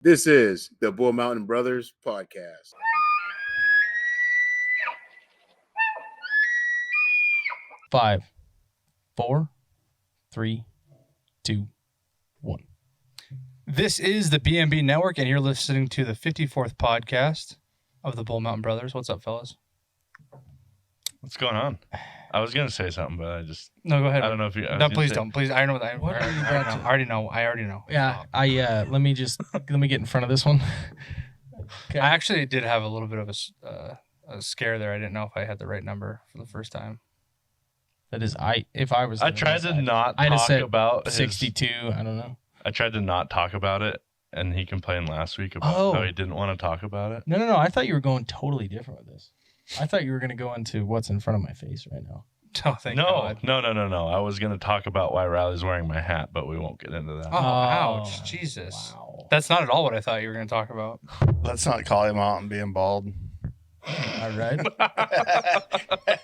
This is the Bull Mountain Brothers podcast. Five, 4, 3, 2, 1. This is the BMB Network, and you're listening to the 54th podcast of the Bull Mountain Brothers. What's up, fellas? What's going on? I was gonna say something, but I just No, go ahead. I don't know if you. No, please don't. Please, I know what I. What are you about to- I already know. Yeah, let me get in front of this one. I actually did have a little bit of a scare there. I didn't know if I had the right number for the first time. That is, if I was, I tried to not I'd have talk said about 62. I don't know. I tried to not talk about it, and he complained last week about how he didn't want to talk about it. No. I thought you were going totally different with this. I thought you were going to go into what's in front of my face right now. Oh, thank God. No. I was gonna talk about why Riley's wearing my hat, but we won't get into that. Oh, ouch. Jesus. Wow. That's not at all what I thought you were going to talk about. Let's not call him out on being bald. All right.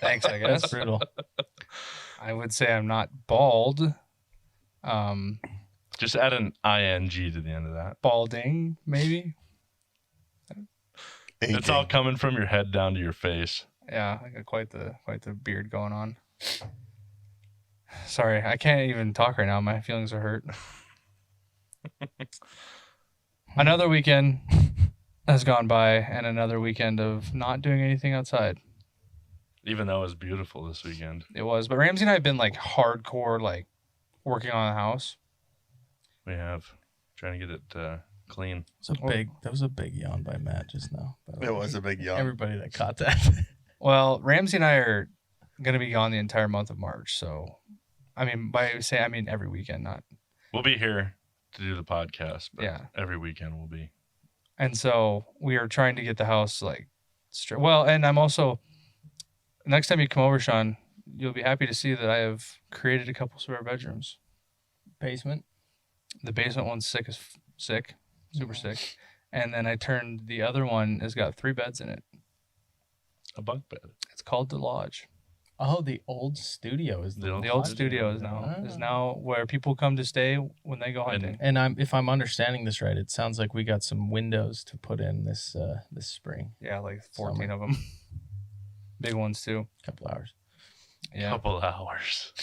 Thanks, I guess. That's brutal. I would say I'm not bald. Just add an ing to the end of that. Balding, maybe. It's all coming from your head down to your face. Yeah, I got quite the beard going on. Sorry, I can't even talk right now. My feelings are hurt. Another weekend has gone by, and another weekend of not doing anything outside. Even though it was beautiful this weekend. It was, but Ramsey and I have been like hardcore, like working on the house. We have trying to get it clean. That was a big yawn by Matt just now. It was a big yawn. Everybody that caught that. Well, Ramsey and I are going to be gone the entire month of March. So, I mean, every weekend, not. We'll be here to do the podcast, but Yeah. every weekend we'll be. And so we are trying to get the house like straight. Well, and I'm also, next time you come over, Sean, you'll be happy to see that I have created a couple spare bedrooms. Basement. The basement one's super sick. And then I turned the other one has got 3 beds in it. A bunk bed. It's called the Lodge. Oh, the old studio is The The old studio is now where people come to stay when they go hunting. And if I'm understanding this right, it sounds like we got some windows to put in this spring. Yeah, like 14 of them. Big ones too. Couple hours. Yeah. Couple hours.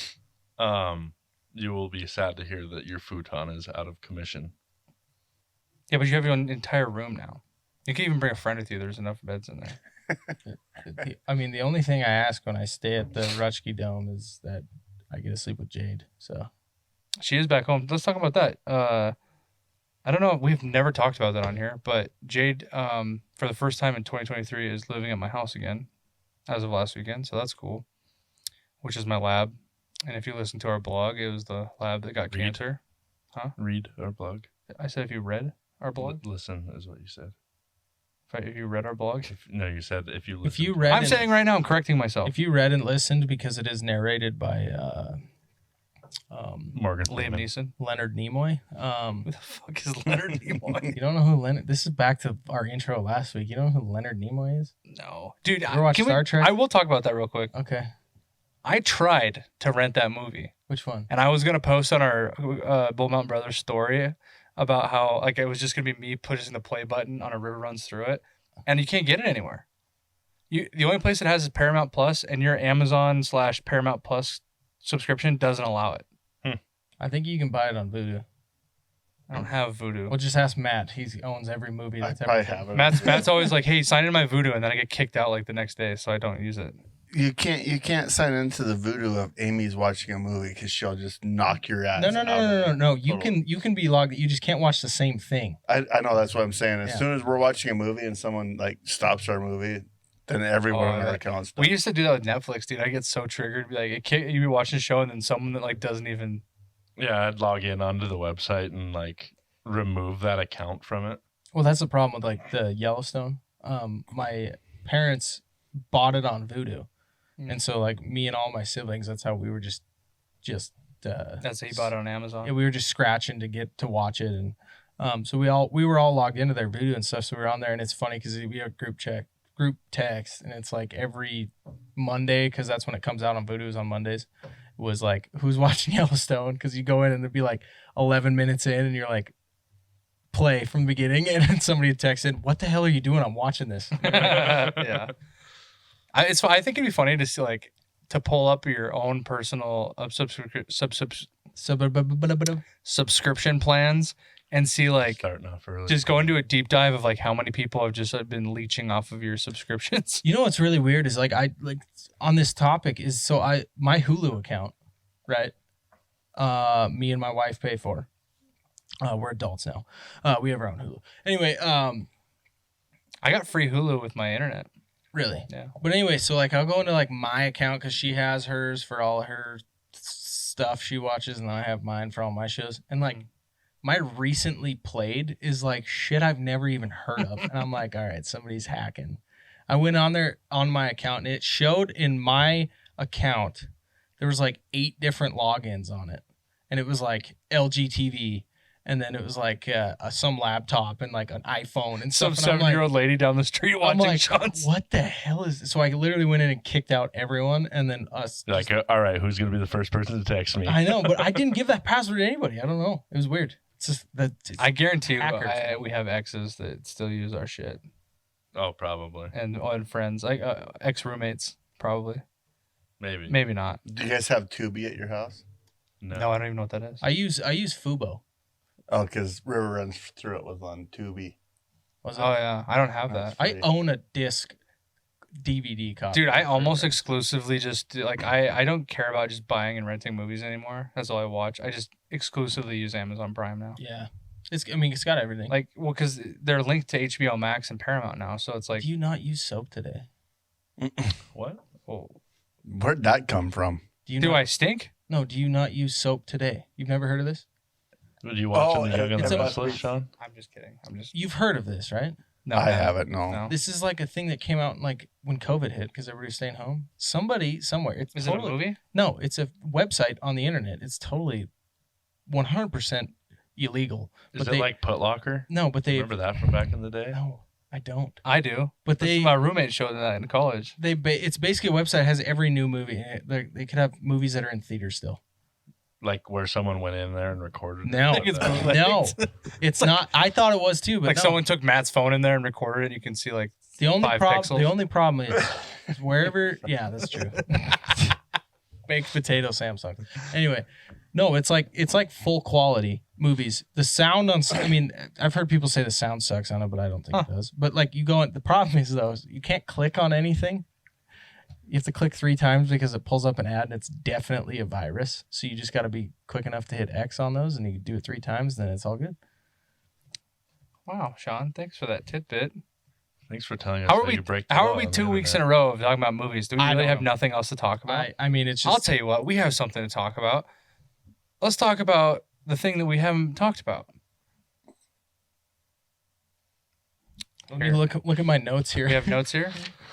You will be sad to hear that your futon is out of commission. Yeah, but you have your own entire room now. You can even bring a friend with you. There's enough beds in there. The only thing I ask when I stay at the Rutschke Dome is that I get to sleep with Jade. So She is back home. Let's talk about that. I don't know. We've never talked about that on here, but Jade, for the first time in 2023, is living at my house again as of last weekend. So that's cool, which is my lab. And if you listen to our blog, it was the lab that got cancer. Huh? Read our blog. I said if you read our blog. Listen is what you said. If you read our blog. You said if you listen. if you read, I'm saying right now, I'm correcting myself. if you read and listened, because it is narrated by Morgan Liam Freeman. Neeson. Leonard Nimoy. Who the fuck is Leonard Nimoy? You don't know who Leonard? This is back to our intro last week. You don't know who Leonard Nimoy is? No, dude. You ever watch Star Trek? I will talk about that real quick. Okay, I tried to rent that movie. which one? And I was going to post on our Bull Mountain Brothers story about how like it was just going to be me pushing the play button on a river runs through it. And you can't get it anywhere. The only place it has is Paramount Plus, and your Amazon/Paramount Plus subscription doesn't allow it. I think you can buy it on Vudu. I don't have Vudu. Well, just ask Matt. He owns every movie I that's probably ever. have it. Matt's always like, hey, sign in my Vudu, and then I get kicked out like the next day, so I don't use it. You can't sign into the voodoo of Amy's watching a movie because she'll just knock your ass. No. You can be logged. You just can't watch the same thing. I know, that's what I'm saying. As Yeah. soon as we're watching a movie and someone like stops our movie, then everyone on our account stops. We used to do that with Netflix, dude. I get so triggered. Be like, you'd be watching a show, and then someone that like doesn't even. Yeah, I'd log in onto the website and like remove that account from it. Well, that's the problem with like the Yellowstone. My parents bought it on Vudu, and so like me and all my siblings, that's how we were just. That's how you bought it on Amazon. Yeah, we were just scratching to get to watch it, and so we were all logged into their Vudu and stuff. So we were on there, and it's funny because we have group text, and it's like every Monday because that's when it comes out on Vudu is on Mondays. Was like, who's watching Yellowstone? Because you go in and it'd be like 11 minutes in, and you're like, play from the beginning, and then somebody texted, "What the hell are you doing? I'm watching this." Yeah. I think it'd be funny to see like to pull up your own personal subscription plans and see like Starting off early. just go into a deep dive of like how many people have just been leeching off of your subscriptions. You know what's really weird is like on this topic is my Hulu account, right? Me and my wife pay for. We're adults now. We have our own Hulu. Anyway, I got free Hulu with my internet. really? Yeah. But anyway, so like I'll go into like my account because she has hers for all her stuff she watches, and I have mine for all my shows. And like my recently played is like shit I've never even heard of, and I'm like, all right, somebody's hacking. I went on there on my account, and it showed in my account there was like 8 different logins on it, and it was like LG TV. And then it was like some laptop and like an iPhone and Some stuff. And I'm 7-year-old lady down the street I'm watching like, Sean's. what the hell is this? So I literally went in and kicked out everyone, and then us. You're like, all right, who's going to be the first person to text me? I know, but I didn't give that password to anybody. I don't know. It was weird. It's just that. I guarantee you, hackers. we have exes that still use our shit, Oh, probably. and friends, like ex roommates, probably. Maybe. Maybe not. Do you guys have Tubi at your house? No, I don't even know what that is. I use Fubo. Oh, because River runs through it was on Tubi. Was it? Oh yeah, I don't have that. I own a disc DVD copy. Dude, I almost exclusively just like I don't care about just buying and renting movies anymore. That's all I watch. I just exclusively use Amazon Prime now. Yeah, it's got everything. Like, well, because they're linked to HBO Max and Paramount now, so it's like. Do you not use soap today? What? Well, Where'd that come from? do I stink? No, do you not use soap today? You've never heard of this? Did you watch Oh, The Young and it's the a- Restless, Sean? I'm just kidding. You've heard of this, right? No, I haven't. No. No. This is like a thing that came out like when COVID hit because everybody was staying home. Somebody somewhere. It's Is totally, it a movie? No, it's a website on the internet. It's totally 100% illegal. Is But it like Put Locker? No, but they. Remember that from back in the day? No, I don't. I do. But they. My roommate showed me that in college. It's basically a website that has every new movie. In it. They could have movies that are in theaters still. Like where someone went in there and recorded. No, think it's bootlegged. no, it's not. I thought it was too, but Like no. someone took Matt's phone in there and recorded it. You can see like The only 5 problem. pixels. The only problem is wherever. Yeah, that's true. Baked potato Samsung. Anyway, no, it's like full quality movies. The sound on. I mean, I've heard people say the sound sucks on it, but I don't think it does. But like you go in. The problem is though, is you can't click on anything. You have to click 3 times because it pulls up an ad and it's definitely a virus. So you just got to be quick enough to hit X on those, and you do it 3 times, then it's all good. wow, Sean, thanks for that tidbit. Thanks for telling us How are that we? you break the How law are we on the 2 weeks in internet. a row of talking about movies? Do we I really don't have know. nothing else to talk about? I mean, it's just. I'll tell you what, we have something to talk about. Let's talk about the thing that we haven't talked about. Let me look at my notes here. We have notes here.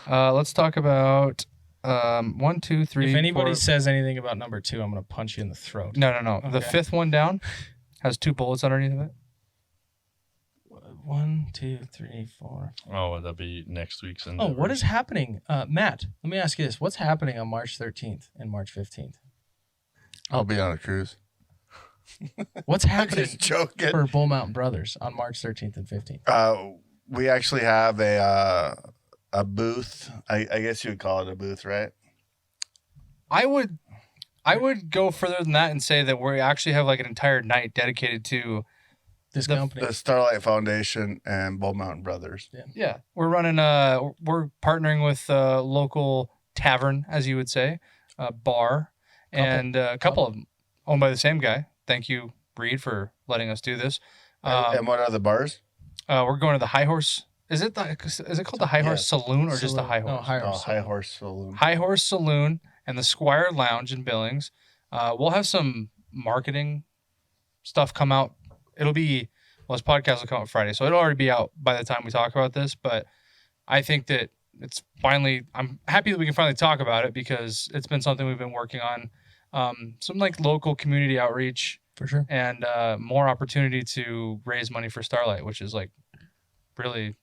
Let's talk about 1, 2, 3. If anybody 4. says anything about number 2, I'm gonna punch you in the throat. No. The Okay. 5th one down has 2 bullets underneath of it. 1, 2, 3, 4. Oh, that'll be next week's. Oh, what is happening, Matt? Let me ask you this: what's happening on March 13th and March 15th? I'll be on a cruise. What's I'm happening just joking. for Bull Mountain Brothers on March 13th and 15th? We actually have a booth. I guess you would call it a booth, right? I would go further than that and say that we actually have like an entire night dedicated to. This the- company. The Starlight Foundation and Bull Mountain Brothers. Yeah, we're running. We're partnering with a local tavern, as you would say, a bar, and a couple of them owned by the same guy. Thank you, Reed, for letting us do this. And what are the bars? We're going to the High Horse. Is it called the High Horse Saloon or just the Saloon. High No, Horse? High Oh, Horse. High Horse Saloon. High Horse Saloon and the Squire Lounge in Billings. We'll have some marketing stuff come out. It'll be, well, this podcast will come out Friday, so it'll already be out by the time we talk about this. But I think that it's finally, I'm happy that we can finally talk about it because it's been something we've been working on. Some like local community outreach For sure. and more opportunity to raise money for Starlight, which is like really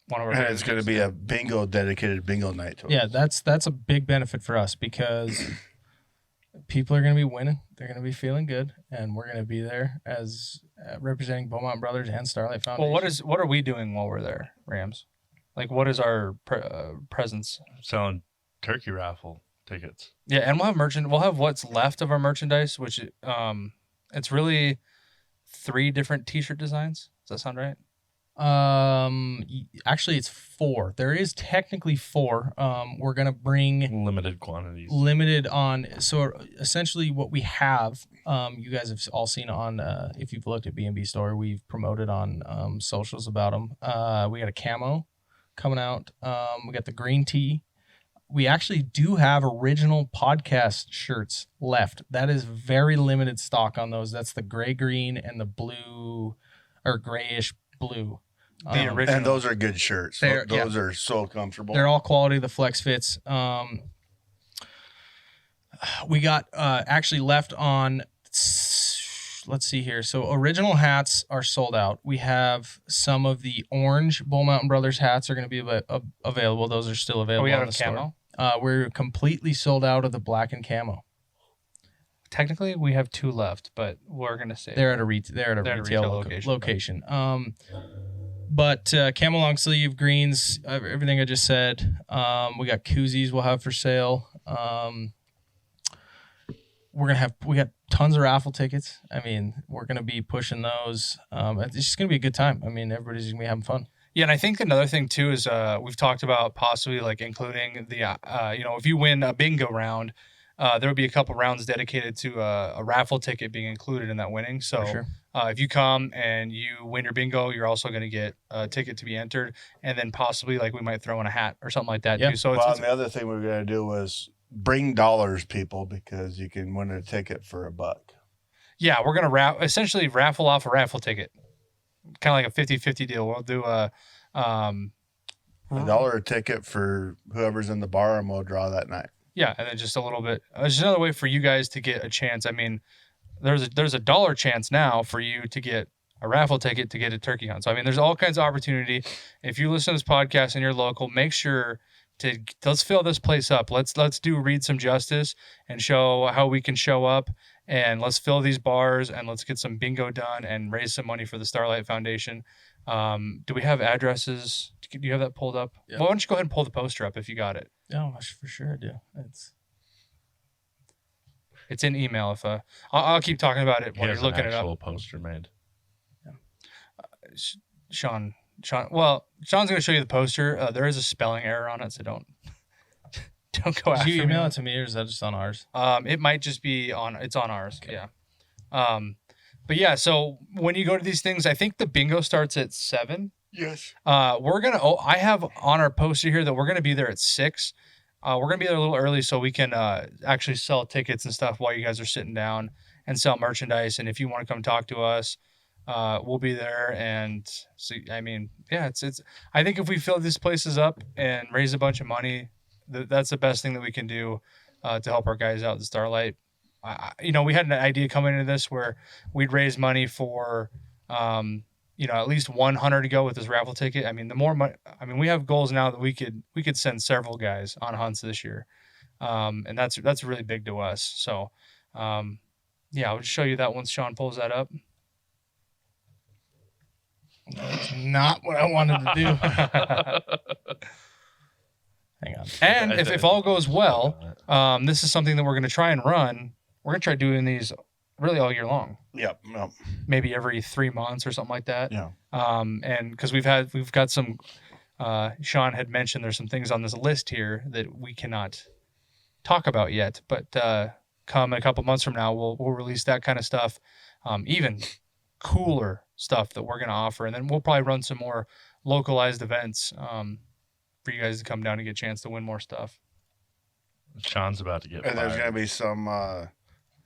one of our. And favorite it's going to things be a dedicated bingo night to Yeah, us. that's a big benefit for us because People are going to be winning. They're going to be feeling good, and we're going to be there as representing Beaumont Brothers and Starlight Foundation. Well, what are we doing while we're there, Rams? Like, what is our presence? Selling turkey raffle tickets. Yeah, and we'll have We'll have what's left of our merchandise, which it's really 3 different T-shirt designs. Does that sound right? Actually, it's 4. There is technically 4. We're gonna bring Limited quantities. limited on. So essentially, what we have, you guys have all seen on. If you've looked at B&B Store, we've promoted on socials about them. We got a camo coming out. We got the green tee. We actually do have original podcast shirts left. That is very limited stock on those. That's the gray green and the blue or grayish blue. The original. And those are good shirts. Those are so comfortable. They're all quality. The flex fits. We got actually left on. Let's see here. So original hats are sold out. We have some of the orange Bull Mountain Brothers hats are going to be available. Those are still available. Are we out on of the camo? store. We're completely sold out of the black and camo. Technically, we have 2 left, but we're gonna say They're at a retail location. But camo long sleeve greens, everything I just said. We got koozies we'll have for sale. We got tons of raffle tickets. I mean, we're gonna be pushing those. It's just gonna be a good time. I mean, everybody's gonna be having fun. Yeah, and I think another thing too is we've talked about possibly like including the if you win a bingo round, there would be a couple rounds dedicated to a raffle ticket being included in that winning. So For sure. If you come and you win your bingo, you're also going to get a ticket to be entered, and then possibly like we might throw in a hat or something like that too. So and the other thing we were going to do was bring dollars, people, because you can win a ticket for $1. Yeah, we're going to essentially raffle off a raffle ticket. Kind of like a 50-50 deal. We'll do a $1 a ticket for whoever's in the bar, and we'll draw that night. Yeah, and then just a little bit. It's just another way for you guys to get a chance. I mean, there's a $1 chance now for you to get a raffle ticket to get a turkey hunt. So I mean, there's all kinds of opportunity. If you listen to this podcast and you're local, make sure let's fill this place up. Let's do Read Some Justice and show how we can show up, and let's fill these bars and let's get some bingo done and raise some money for the Starlight Foundation. Do we have addresses? Do you have that pulled up? Yeah. Well, why don't you go ahead and pull the poster up if you got it? Oh, for sure I do. It's in email. If I'll keep talking about it while you're looking it up. Actual poster made. Sean. Well, Sean's going to show you the poster. There is a spelling error on it, so don't go after Did you me. email it to me, or is that just on ours? It might just be on. It's on ours. Okay. Yeah. But yeah. So when you go to these things, I think the bingo starts at 7. Yes. I have on our poster here that we're gonna be there at 6. We're gonna be there a little early so we can actually sell tickets and stuff while you guys are sitting down and sell merchandise. And if you want to come talk to us, we'll be there. And so, I mean, yeah, it's. I think if we fill these places up and raise a bunch of money, that's the best thing that we can do to help our guys out at the Starlight. We had an idea coming into this where we'd raise money for. At least 100 to go with this raffle ticket. I mean, the more money, we have goals now that we could send several guys on hunts this year. And that's really big to us. So, I'll just show you that once Sean pulls that up. That's not what I wanted to do. Hang on. And if all goes well, this is something that we're going to try and run. We're going to try doing these really all year long. Yep. Maybe every 3 months or something like that. Yeah. And because we've got some, Sean had mentioned there's some things on this list here that we cannot talk about yet, but come in a couple months from now, we'll release that kind of stuff, even cooler stuff that we're going to offer. And then we'll probably run some more localized events for you guys to come down and get a chance to win more stuff. Sean's about to get And there's fired. going to be some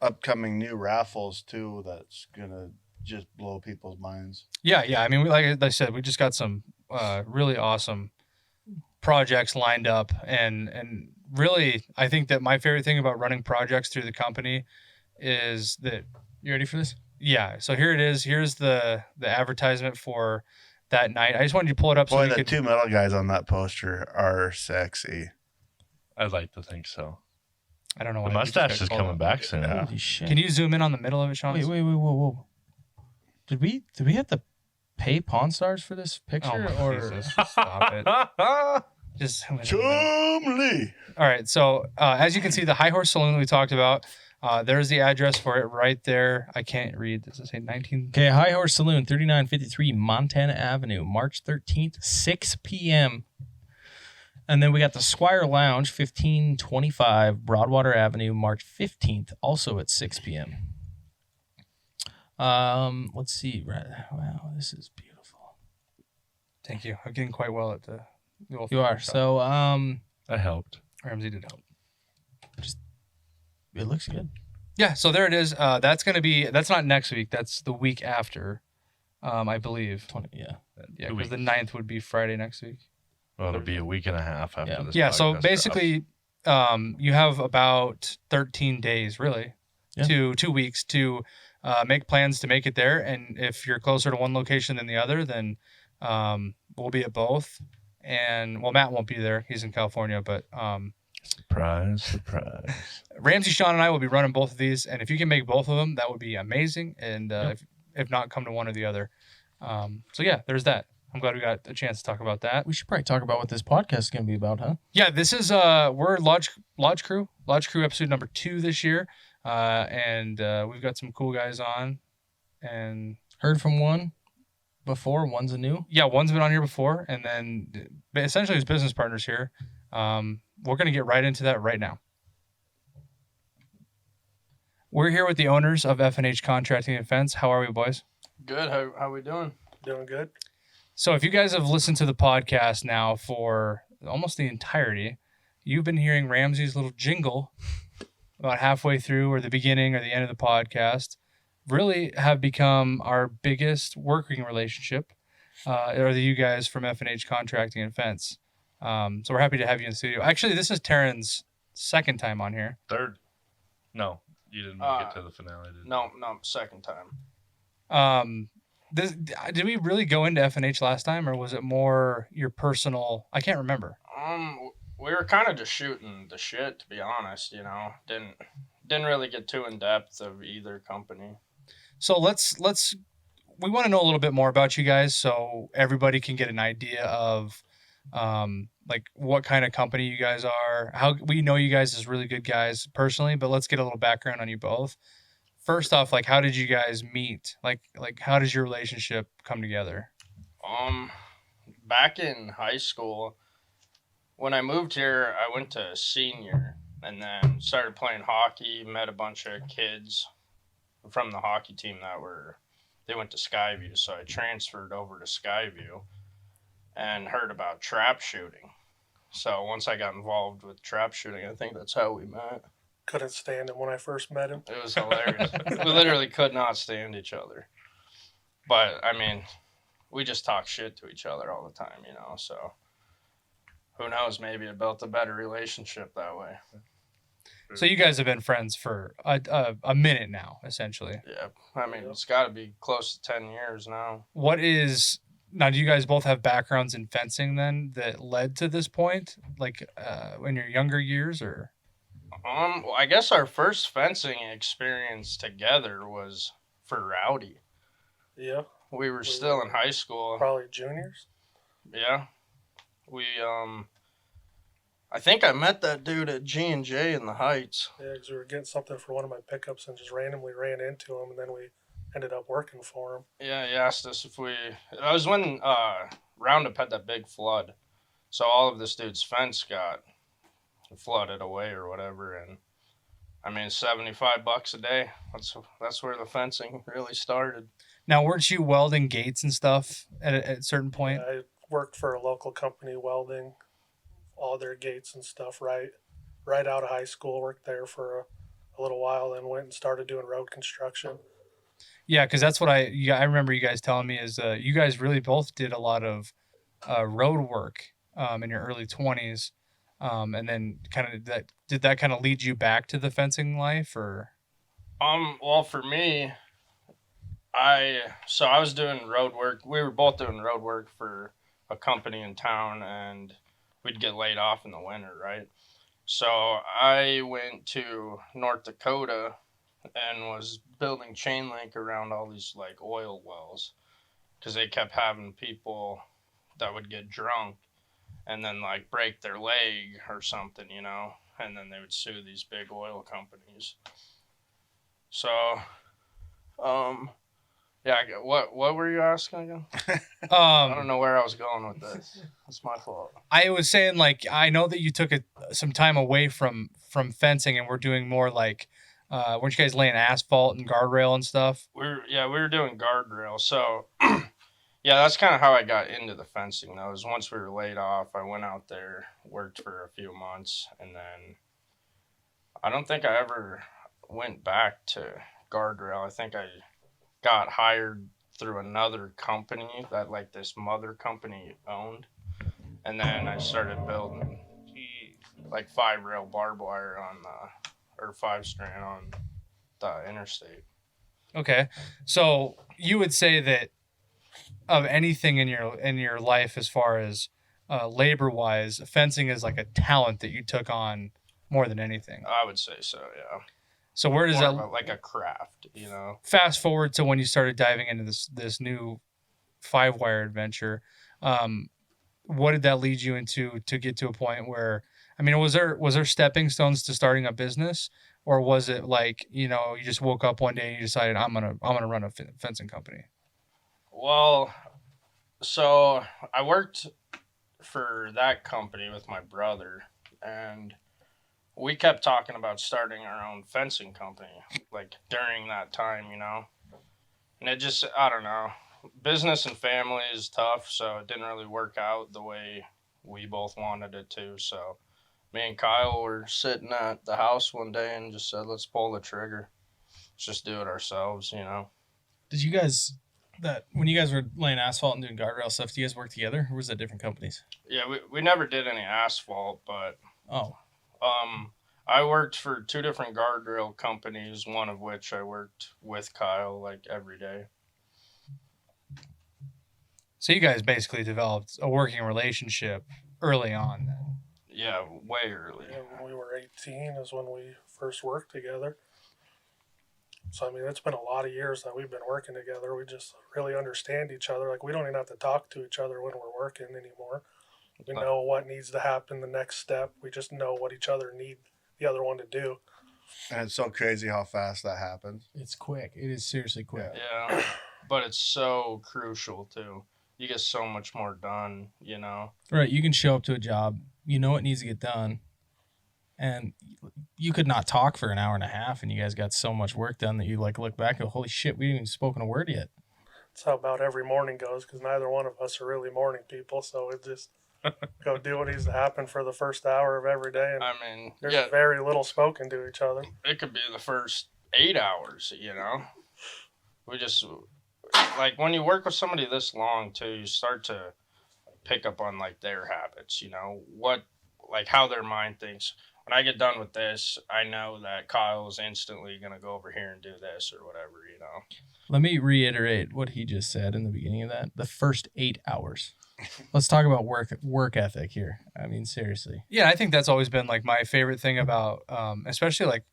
upcoming new raffles too that's going to just blow people's minds. Yeah. I mean, like I said, we just got some really awesome projects lined up, and really, I think that my favorite thing about running projects through the company is that. You ready for this? Yeah. So here it is. Here's the advertisement for that night. I just wanted you to pull it up. Boy, so the 2 metal guys on that poster are sexy. I'd like to think so. I don't know why The we just mustache got is called coming out. back soon. Holy shit. Can you zoom in on the middle of it, Sean? Wait, whoa. Did we have to pay Pawn Stars for this picture? Oh, or Jesus. Stop it. Just zoom in. Chumley. All right. So as you can see, the High Horse Saloon we talked about, there's the address for it right there. I can't read. Does it say 19? Okay, High Horse Saloon, 3953 Montana Avenue, March 13th, 6 p.m. And then we got the Squire Lounge, 1525 Broadwater Avenue, March 15th, also at 6 p.m. Let's see. Wow, this is beautiful. Thank you. I'm getting quite well at the old You are. shop. So, I helped. Ramsey did help. it looks good. Yeah, so there it is. That's not next week. That's the week after, I believe. 20, yeah. Yeah, 2 because the weeks. 9th would be Friday next week. Well, it'll be a week and a half after Yeah. this. Yeah, so podcast basically, you have about 13 days, really, Yeah. to 2 weeks to make plans to make it there. And if you're closer to one location than the other, then we'll be at both. And, well, Matt won't be there. He's in California. But Surprise. Ramsey, Sean, and I will be running both of these. And if you can make both of them, that would be amazing. And if not, come to one or the other. So, yeah, there's that. I'm glad we got a chance to talk about that. We should probably talk about what this podcast is going to be about, huh? Yeah, this is we're Lodge Crew episode number 2 this year, and we've got some cool guys on, and Heard from one before, one's a new. yeah, one's been on here before, and then essentially his business partners here. We're gonna get right into that right now. We're here with the owners of F&H Contracting and Fence. How are we, boys? Good. How we doing? Doing good. So if you guys have listened to the podcast now for almost the entirety, you've been hearing Ramsey's little jingle about halfway through or the beginning or the end of the podcast really have become our biggest working relationship, are you guys from F&H Contracting and Fence. So we're happy to have you in the studio. Actually, this is Taryn's second time on here. Third. No, you didn't make it to the finale, did you? No, second time. Did we really go into F&H last time, or was it more your personal? I can't remember. We were kind of just shooting the shit, to be honest. Didn't really get too in depth of either company. So let's we want to know a little bit more about you guys, so everybody can get an idea of like what kind of company you guys are. How we know you guys as really good guys personally, but let's get a little background on you both. First off, like, how did you guys meet? Like how does your relationship come together? Back in high school, when I moved here, I went to senior and then started playing hockey, met a bunch of kids from the hockey team they went to Skyview. So I transferred over to Skyview and heard about trap shooting. So once I got involved with trap shooting, I think that's how we met. Couldn't stand him when I first met him. It was hilarious. We literally could not stand each other. But, I mean, we just talk shit to each other all the time, so who knows, maybe it built a better relationship that way. So you guys have been friends for a minute now, essentially. Yeah, I mean, it's got to be close to 10 years now. Now, do you guys both have backgrounds in fencing then that led to this point, like in your younger years, or? Well, I guess our first fencing experience together was for Rowdy. Yeah, We were still in high school. probably juniors. Yeah. I think I met that dude at G&J in the Heights. Yeah, because we were getting something for one of my pickups and just randomly ran into him, and then we ended up working for him. Yeah, he asked us if that was when Roundup had that big flood. So all of this dude's fence got flooded away or whatever, and I mean, $75 a day. That's where the fencing really started. Now, weren't you welding gates and stuff at a certain point? I worked for a local company welding all their gates and stuff right out of high school. Worked there for a little while, then went and started doing road construction. Yeah, because that's what I remember you guys telling me is you guys really both did a lot of road work in your early 20s, and then did that kind of lead you back to the fencing life, or? Well, for me, I was doing road work. We were both doing road work for a company in town, and we'd get laid off in the winter, right? So I went to North Dakota and was building chain link around all these like oil wells because they kept having people that would get drunk and then like break their leg or something, and then they would sue these big oil companies. So, yeah, what were you asking again? I don't know where I was going with this. That's my fault. I was saying, like, I know that you took some time away from fencing and we're doing more like, weren't you guys laying asphalt and guardrail and stuff? We were doing guardrail. So, yeah, that's kind of how I got into the fencing, though, is once we were laid off, I went out there, worked for a few months, and then I don't think I ever went back to guardrail. I think I got hired through another company that like this mother company owned, and then I started building like 5-rail barbed wire or 5-strand on the interstate. Okay, so you would say that of anything in your life, as far as labor wise, fencing is like a talent that you took on more than anything. I would say so, yeah. So where does More that of like a craft, Fast forward to when you started diving into this new 5-wire adventure. What did that lead you into to get to a point where, I mean, was there stepping stones to starting a business, or was it like, you just woke up one day and you decided I'm gonna run a fencing company? Well, so I worked for that company with my brother, and we kept talking about starting our own fencing company, like during that time, and it just, I don't know, business and family is tough, so it didn't really work out the way we both wanted it to. So me and Kyle were sitting at the house one day and just said, let's pull the trigger. Let's just do it ourselves, Did you guys, when you guys were laying asphalt and doing guardrail stuff, do you guys work together, or was that different companies? Yeah, we never did any asphalt, but Oh, I worked for 2 different guardrail companies, one of which I worked with Kyle like every day. So you guys basically developed a working relationship early on then. Yeah, way early. Yeah, when we were 18 is when we first worked together. So, I mean, it's been a lot of years that we've been working together. We just really understand each other. Like, we don't even have to talk to each other when we're working anymore. We know what needs to happen, the next step. We just know what each other need the other one to do. And it's so crazy how fast that happens. it's quick. It is seriously quick. Yeah, but it's so crucial too. You get so much more done, Right. You can show up to a job, you know what needs to get done, and you could not talk for an hour and a half, and you guys got so much work done that you like look back and go, holy shit, we haven't even spoken a word yet. That's how about every morning goes, because neither one of us are really morning people. So it just go do what needs to happen for the first hour of every day. And I mean, there's yeah, very little spoken to each other. it could be the first 8 hours, We just, like, when you work with somebody this long too, you start to pick up on like their habits, how their mind thinks. When I get done with this, I know that Kyle is instantly going to go over here and do this or whatever, Let me reiterate what he just said in the beginning of that. The first 8 hours. Let's talk about work ethic here. I mean, seriously. Yeah, I think that's always been like my favorite thing about, especially like,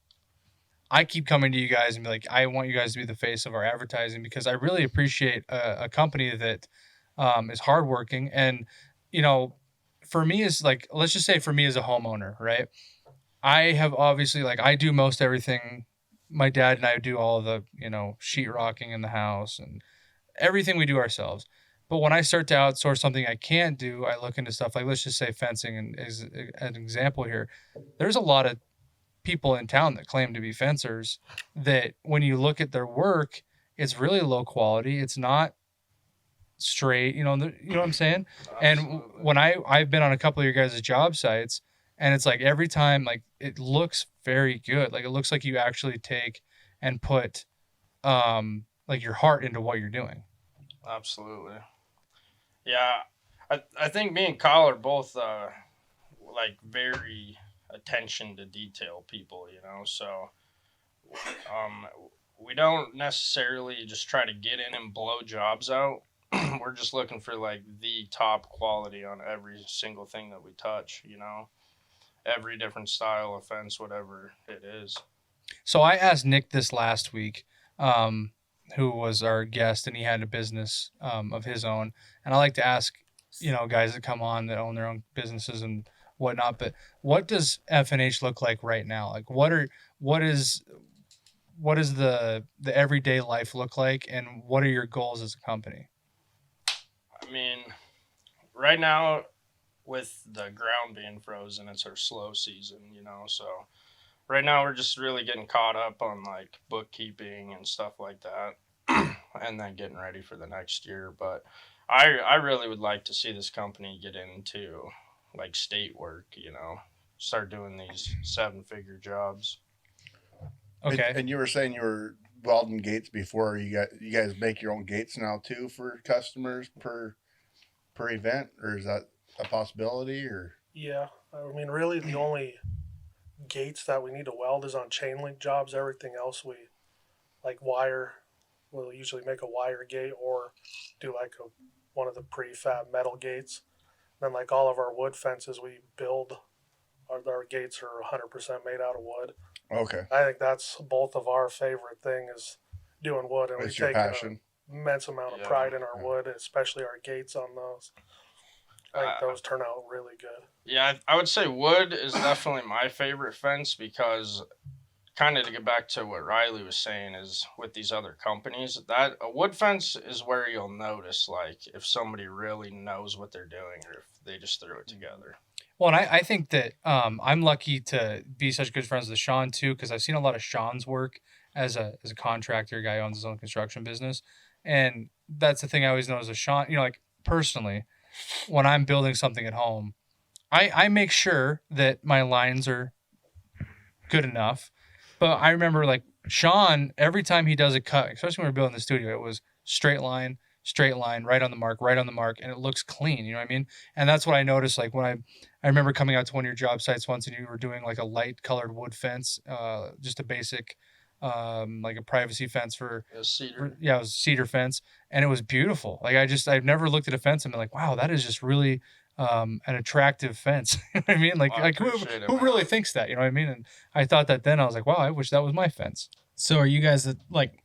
I keep coming to you guys and be like, I want you guys to be the face of our advertising, because I really appreciate a company that is hardworking. And, for me is like, let's just say for me as a homeowner, right? I have obviously, like, I do most everything. My dad and I do all of the, sheetrocking in the house and everything we do ourselves. But when I start to outsource something I can't do, I look into stuff like, let's just say fencing, and as an example here, there's a lot of people in town that claim to be fencers that when you look at their work, it's really low quality. It's not straight, you know what I'm saying? And when I've been on a couple of your guys' job sites, and it's like every time, like, it looks very good. Like, it looks like you actually take and put like your heart into what you're doing. Absolutely. Yeah, I think me and Kyle are both like very attention to detail people, so we don't necessarily just try to get in and blow jobs out. We're just looking for like the top quality on every single thing that we touch, every different style of fence, whatever it is. So I asked Nick this last week, who was our guest, and he had a business of his own. And I like to ask, guys that come on that own their own businesses and whatnot. But what does F&H look like right now? Like, what is the everyday life look like, and what are your goals as a company? I mean, right now, with the ground being frozen, it's our slow season, so right now we're just really getting caught up on like bookkeeping and stuff like that and then getting ready for the next year. But I really would like to see this company get into like state work, start doing these 7-figure jobs. Okay. And you were saying you were welding gates before. You guys make your own gates now too for customers per event, or is that a possibility? Or Yeah, I mean, really, the only gates that we need to weld is on chain link jobs. Everything else we like wire. We'll usually make a wire gate or do like one of the prefab metal gates. Then like all of our wood fences we build, our gates are 100% made out of wood. okay, I think that's both of our favorite thing is doing wood, and it's we your take passion. an immense amount of Yeah. pride in our wood, especially our gates on those. I think those turn out really good. Yeah, I would say wood is definitely my favorite fence because kind of to get back to what Riley was saying is with these other companies, that a wood fence is where you'll notice like if somebody really knows what they're doing or if they just threw it together. Well, and I think that I'm lucky to be such good friends with Sean too, because I've seen a lot of Sean's work as a contractor, guy who owns his own construction business, and that's the thing I always notice with Sean. Like personally, when I'm building something at home, I make sure that my lines are good enough. But I remember like Sean, every time he does a cut, especially when we're building the studio, it was straight line, right on the mark, and it looks clean. You know what I mean? And that's what I noticed. Like when I remember coming out to one of your job sites once, and you were doing like a light colored wood fence, just a basic, like a privacy fence for Cedar. it was a cedar fence, and it was beautiful. Like I've never looked at a fence and been like, wow, that is just really an attractive fence. You know what I mean? Like, I like who appreciate it, who man. really thinks that? You know what I mean? And I thought that then I was like, wow, I wish that was my fence. So are you guys like?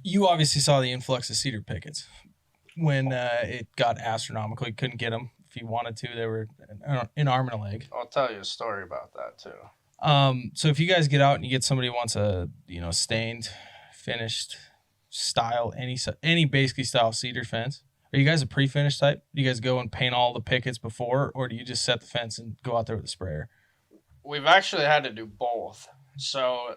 You obviously saw the influx of cedar pickets when it got astronomical. You couldn't get them if you wanted to. They were an arm and a leg. I'll tell you a story about that too. So if you guys get out and you get somebody who wants a stained, finished style, any basically style cedar fence, are you guys a pre-finished type? Do you guys go and paint all the pickets before, or do you just set the fence and go out there with a sprayer? We've actually had to do both. So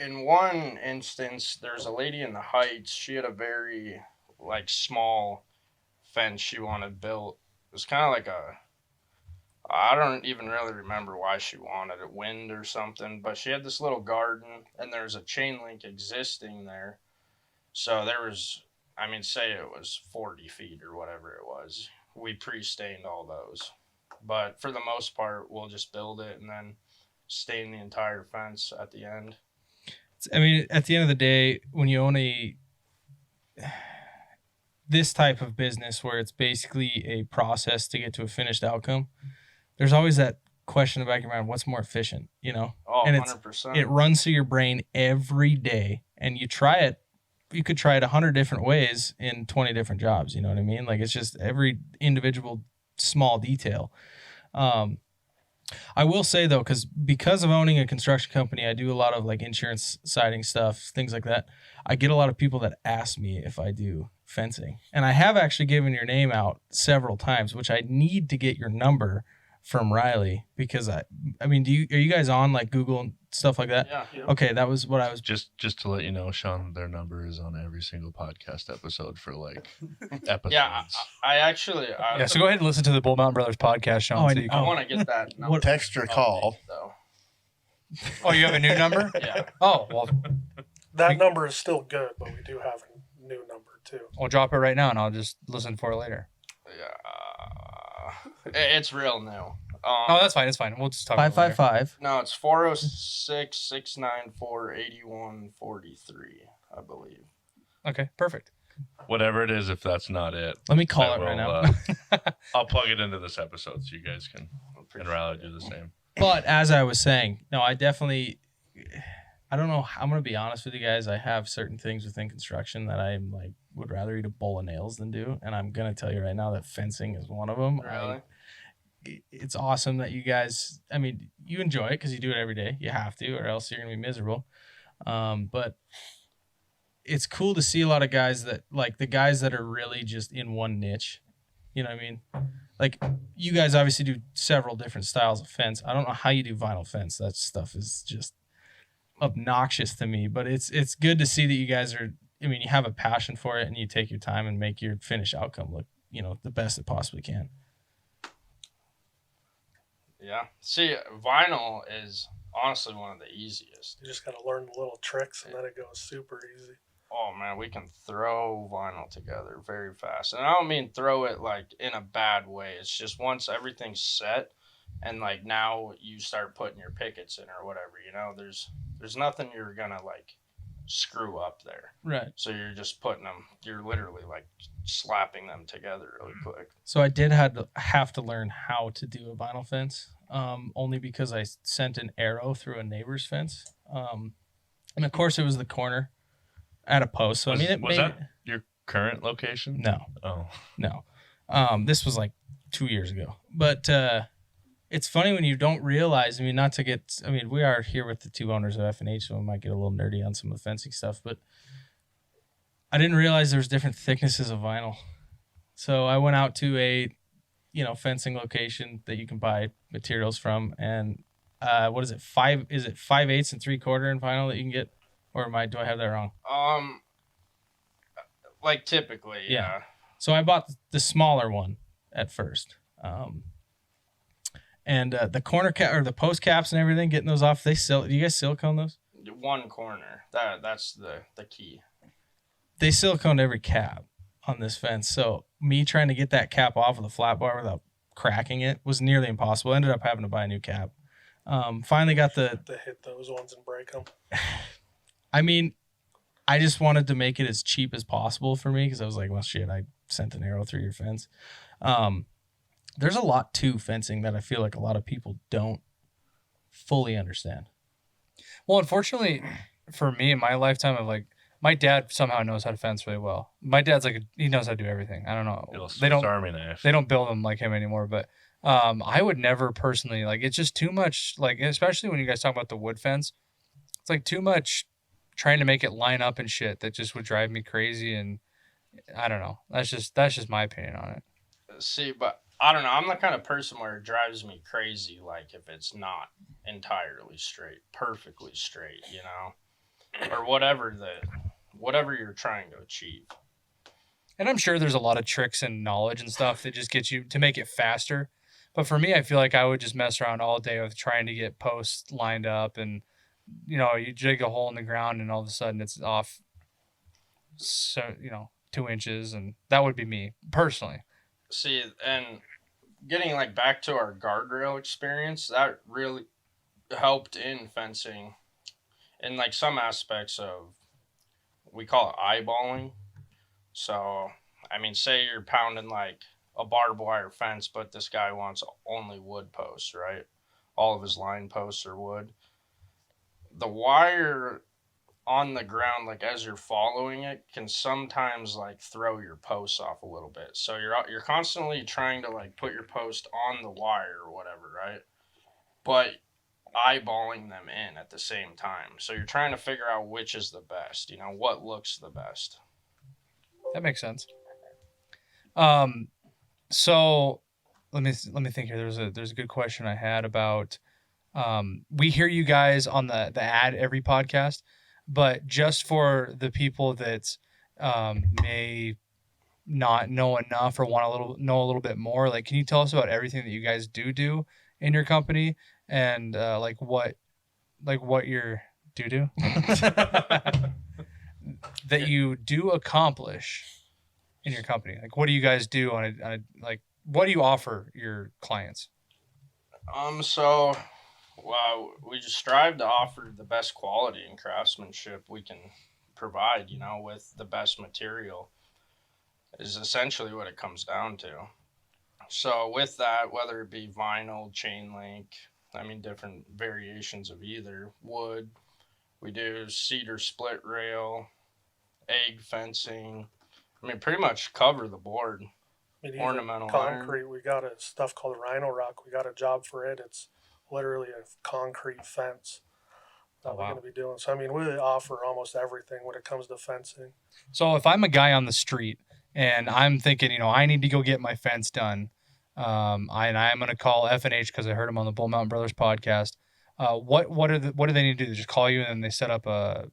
in one instance, there's a lady in the Heights. She had a very like small fence she wanted built. It was kind of like I don't even really remember why she wanted it, wind or something, but she had this little garden and there's a chain link existing there. So there was, say it was 40 feet or whatever it was. We pre-stained all those. But for the most part, we'll just build it and then stain the entire fence at the end. At the end of the day, when you own this type of business where it's basically a process to get to a finished outcome, there's always that question in the back of your mind, what's more efficient, Oh, and 100%. it runs through your brain every day, and you could try it 100 different ways in 20 different jobs. You know what I mean? Like it's just every individual small detail. I will say though, because of owning a construction company, I do a lot of like insurance siding stuff, things like that. I get a lot of people that ask me if I do fencing, and I have actually given your name out several times, which I need to get your number from Riley because are you guys on like Google and stuff like that? Yeah. Okay, that was what I was. Just to let you know, Sean, their number is on every single podcast episode for like episodes. Yeah, I actually. Yeah, so go ahead and listen to the Bull Mountain Brothers podcast, Sean. Oh, so you I can... want to get that number. Text or call. Though. Oh, you have a new number? Yeah. Oh, well, That number is still good, but we do have a new number too. we'll drop it right now, and I'll just listen for it later. Yeah. It's real new. Oh, that's fine. It's fine. We'll just talk about it later. 555. No, it's 406-694-8143, I believe. Okay, perfect. Whatever it is, if that's not it, Let me call I it right will, now. I'll plug it into this episode so you guys can For And Riley do the same. But as I was saying, no, I don't know. I'm going to be honest with you guys. I have certain things within construction that I'm like, would rather eat a bowl of nails than do. And I'm going to tell you right now that fencing is one of them. Really? It's awesome that you guys, I mean, you enjoy it because you do it every day. You have to, or else you're going to be miserable. But it's cool to see a lot of guys that, like, the guys that are really just in one niche. You know what I mean? Like, you guys obviously do several different styles of fence. I don't know how you do vinyl fence. That stuff is just obnoxious to me. But it's good to see that you guys are, I mean, you have a passion for it and you take your time and make your finished outcome look, the best it possibly can. Yeah. See, vinyl is honestly one of the easiest. You just got to learn the little tricks, and then it goes super easy. Oh man, we can throw vinyl together very fast. And I don't mean throw it like in a bad way. It's just once everything's set and like now you start putting your pickets in or whatever, there's nothing you're gonna like screw up there. Right. So you're just you're literally like slapping them together really quick. So I did have to learn how to do a vinyl fence, only because I sent an arrow through a neighbor's fence. And of course it was the corner at a post. So Was was that your current location? No. Oh. No. This was like 2 years ago. But it's funny when you don't realize, we are here with the two owners of F&H, so we might get a little nerdy on some of the fencing stuff, but I didn't realize there was different thicknesses of vinyl. So I went out to a, fencing location that you can buy materials from, and what is it? 5/8 and 3/4 in vinyl that you can get, or do I have that wrong? Like typically, yeah. So I bought the smaller one at first. And the corner cap or the post caps and everything, getting those off, do you guys silicone those? One corner. That's the key. They siliconed every cap on this fence. So me trying to get that cap off of the flat bar without cracking it was nearly impossible. I ended up having to buy a new cap. Finally got To hit those ones and break them. I just wanted to make it as cheap as possible for me because I was like, well, shit, I sent an arrow through your fence. There's a lot to fencing that I feel like a lot of people don't fully understand. Well, unfortunately, for me in my lifetime, my dad somehow knows how to fence really well. My dad's he knows how to do everything. I don't know. They don't build them like him anymore, but I would never personally it's just too much. Especially when you guys talk about the wood fence, it's like too much trying to make it line up and shit that just would drive me crazy. And I don't know. That's just my opinion on it. See, but I don't know. I'm the kind of person where it drives me crazy, if it's not entirely straight, perfectly straight, or whatever you're trying to achieve. And I'm sure there's a lot of tricks and knowledge and stuff that just gets you to make it faster. But for me, I feel like I would just mess around all day with trying to get posts lined up, and you dig a hole in the ground and all of a sudden it's off, so 2 inches, and that would be me personally. See, and getting back to our guardrail experience, that really helped in fencing in some aspects of, we call it eyeballing. So, say you're pounding a barbed wire fence, but this guy wants only wood posts, right? All of his line posts are wood. The wire on the ground, as you're following it, can sometimes throw your posts off a little bit. So you're constantly trying to put your post on the wire or whatever, right? But eyeballing them in at the same time. So you're trying to figure out which is the best, what looks the best. That makes sense. So let me think here. There's a good question I had about, we hear you guys on the ad every podcast, but just for the people that may not know enough or want to know a little bit more, can you tell us about everything that you guys do in your company, and what your do that you do accomplish in your company? What do you guys do on a what do you offer your clients? We just strive to offer the best quality and craftsmanship we can provide, with the best material is essentially what it comes down to. So with that, whether it be vinyl, chain link, I mean, different variations of either, wood, we do cedar split rail, egg fencing. I mean, pretty much cover the board. I mean, even Ornamental concrete. We got a stuff called Rhino Rock. We got a job for it. It's literally a concrete fence that we're going to be doing. So I mean, we offer almost everything when it comes to fencing. So if I'm a guy on the street and I'm thinking, you know, I need to go get my fence done, and I'm going to call F&H because I heard him on the Bull Mountain Brothers podcast. What do they need to do? They just call you and then they set up a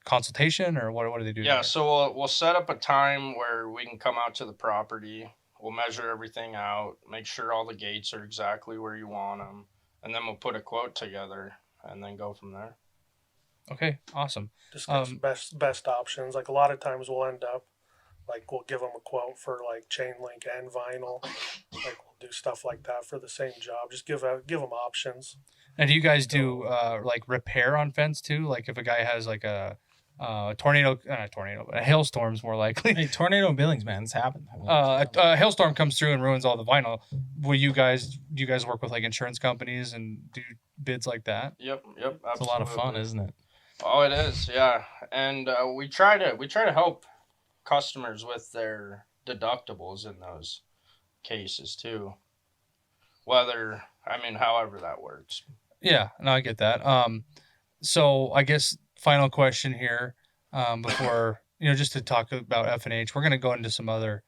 consultation, or what do they do? Yeah, there? so we'll set up a time where we can come out to the property. We'll measure everything out, make sure all the gates are exactly where you want them, and then we'll put a quote together and then go from there. Okay, awesome. Discuss best options. Like a lot of times we'll end up, like we'll give them a quote for like chain link and vinyl. Like we'll do stuff like that for the same job. Just give them options. And do you guys do repair on fence too? Like if a guy has like a tornado, not a tornado, but a hailstorm's more likely. Hey, tornado in Billings, man, it's happened. A hailstorm comes through and ruins all the vinyl. Do you guys work with like insurance companies and do bids like that? Yep, absolutely. It's a lot of fun, isn't it? Oh, it is, yeah. And we try to help customers with their deductibles in those cases too. However that works. Yeah, no, I get that. So I guess final question here, before just to talk about F&H, we're gonna go into some other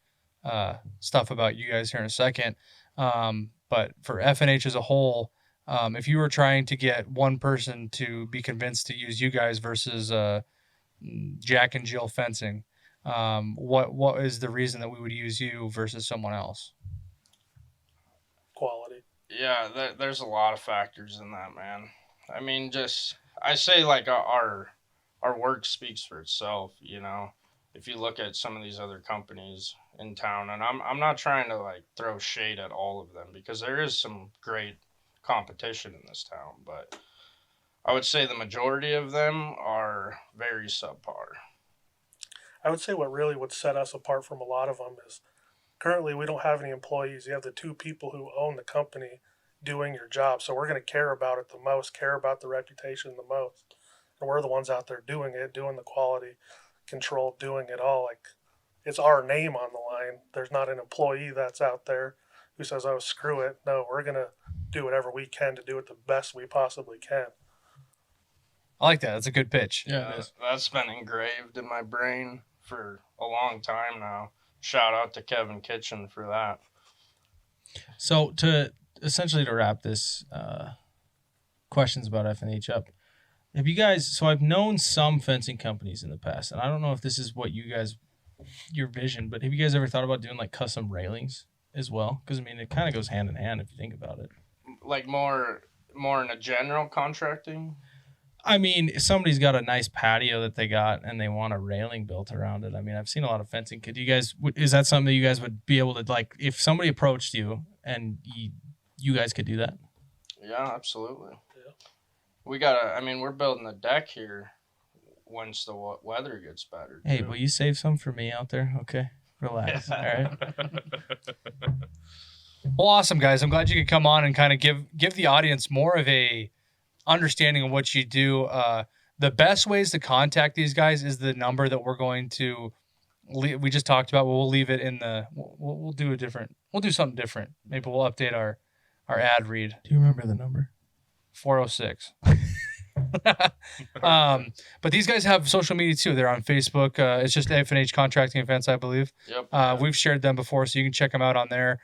stuff about you guys here in a second. But for F&H as a whole, if you were trying to get one person to be convinced to use you guys versus Jack and Jill Fencing, what is the reason that we would use you versus someone else? Quality. Yeah, there's a lot of factors in that, man. I mean, I say like our work speaks for itself. If you look at some of these other companies in town, and I'm not trying to like throw shade at all of them because there is some great competition in this town, but I would say the majority of them are very subpar. I would say what really would set us apart from a lot of them is currently we don't have any employees. You have the two people who own the company doing your job. So we're going to care about it the most, care about the reputation the most. And we're the ones out there doing it, doing the quality control, doing it all. Like it's our name on the line. There's not an employee that's out there who says, oh, screw it. No, we're going to do whatever we can to do it the best we possibly can. I like that. That's a good pitch. Yeah, it is. That's been engraved in my brain for a long time now. Shout out to Kevin Kitchen for that. So to wrap this questions about F&H up, have you guys, so I've known some fencing companies in the past, and I don't know if this is what your vision, but have you guys ever thought about doing like custom railings as well? Because I mean, it kind of goes hand in hand if you think about it. Like more in a general contracting? I mean, if somebody's got a nice patio that they got and they want a railing built around it. I mean, I've seen a lot of fencing. Is that something that you guys would be able to, like, if somebody approached you and you guys could do that? Yeah, absolutely. Yeah. We're building a deck here once the weather gets better. Hey, too. will you save some for me out there? Okay. Relax. All right. Well, awesome, guys. I'm glad you could come on and kind of give the audience more of a understanding of what you do. The best ways to contact these guys is the number that we're going to we just talked about. We'll leave it in the we'll do something different. Maybe we'll update our ad read. Do you remember the number? 406. But these guys have social media too. They're on Facebook. It's just F&H Contracting and Fence, I believe. Yep. We've shared them before, so you can check them out on there.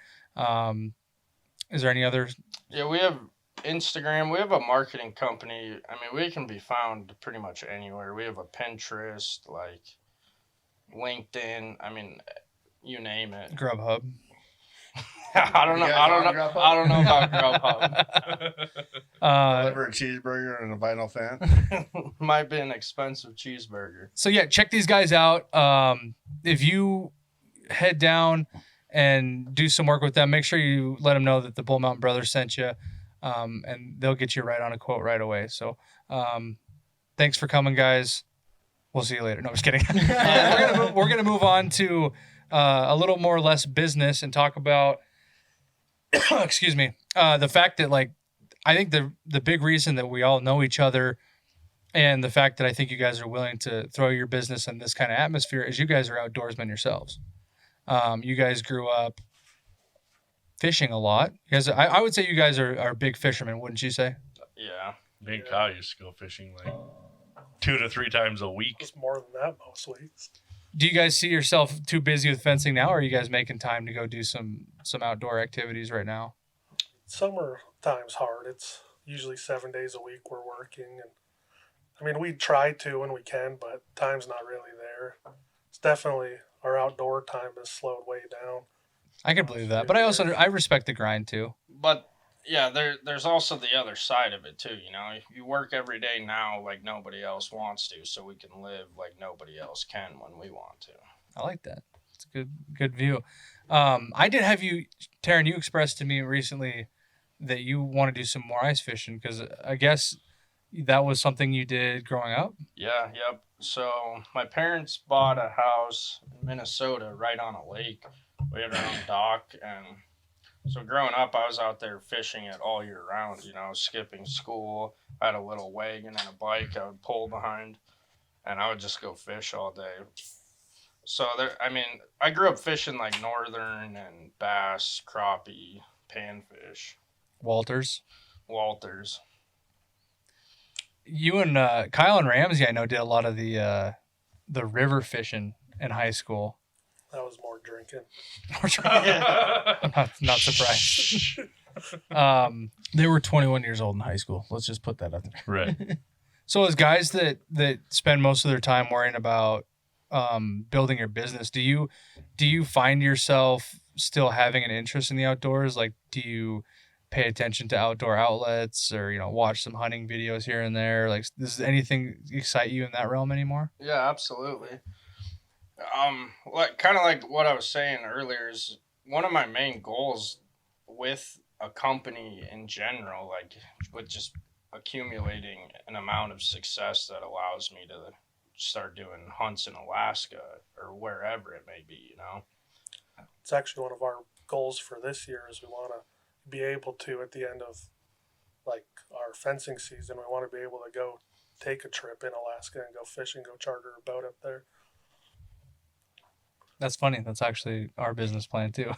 Is there any other? Yeah, we have Instagram. We have a marketing company. I mean, we can be found pretty much anywhere. We have a Pinterest, like LinkedIn. I mean, you name it. Grubhub. I don't know about Grubhub. Deliver a cheeseburger and a vinyl fan. Might be an expensive cheeseburger. So yeah, check these guys out. If you head down and do some work with them, make sure you let them know that the Bull Mountain Brothers sent you, and they'll get you right on a quote right away. So thanks for coming, guys. We'll see you later. No, I'm just kidding. We're gonna move on to a little more or less business and talk about excuse me, the fact that like, I think the big reason that we all know each other and the fact that I think you guys are willing to throw your business in this kind of atmosphere is you guys are outdoorsmen yourselves. You guys grew up fishing a lot. You guys, I would say you guys are big fishermen, wouldn't you say? Yeah. Me and Kyle used to go fishing like 2 to 3 times a week. It's more than that most weeks. Do you guys see yourself too busy with fencing now, or are you guys making time to go do some outdoor activities right now? Summertime's hard. It's usually 7 days a week we're working, and I mean we try to when we can, but time's not really there. It's definitely our outdoor time has slowed way down. I can believe that, but I respect the grind too. But yeah, there's also the other side of it too. You know, you work every day now like nobody else wants to, so we can live like nobody else can when we want to. I like that. It's a good view. I did have you, Taryn. You expressed to me recently that you want to do some more ice fishing because I guess that was something you did growing up. Yeah, yep. So my parents bought a house in Minnesota right on a lake. We had our own dock, and so growing up, I was out there fishing it all year round, you know, skipping school. I had a little wagon and a bike I would pull behind, and I would just go fish all day. So I grew up fishing like northern and bass, crappie, panfish, Walters. You and Kyle and Ramsey, I know, did a lot of the river fishing in high school. That was more drinking. I'm not surprised. They were 21 years old in high school. Let's just put that out there. Right. So as guys that spend most of their time worrying about building your business, do you find yourself still having an interest in the outdoors? Like, do you pay attention to outdoor outlets or, watch some hunting videos here and there? Like, does anything excite you in that realm anymore? Yeah, absolutely. Kind of like what I was saying earlier is one of my main goals with a company in general, like with just accumulating an amount of success that allows me to start doing hunts in Alaska or wherever it may be, It's actually one of our goals for this year is we want to be able to, at the end of like our fencing season, we want to be able to go take a trip in Alaska and go fishing, go charter a boat up there. That's funny. That's actually our business plan too.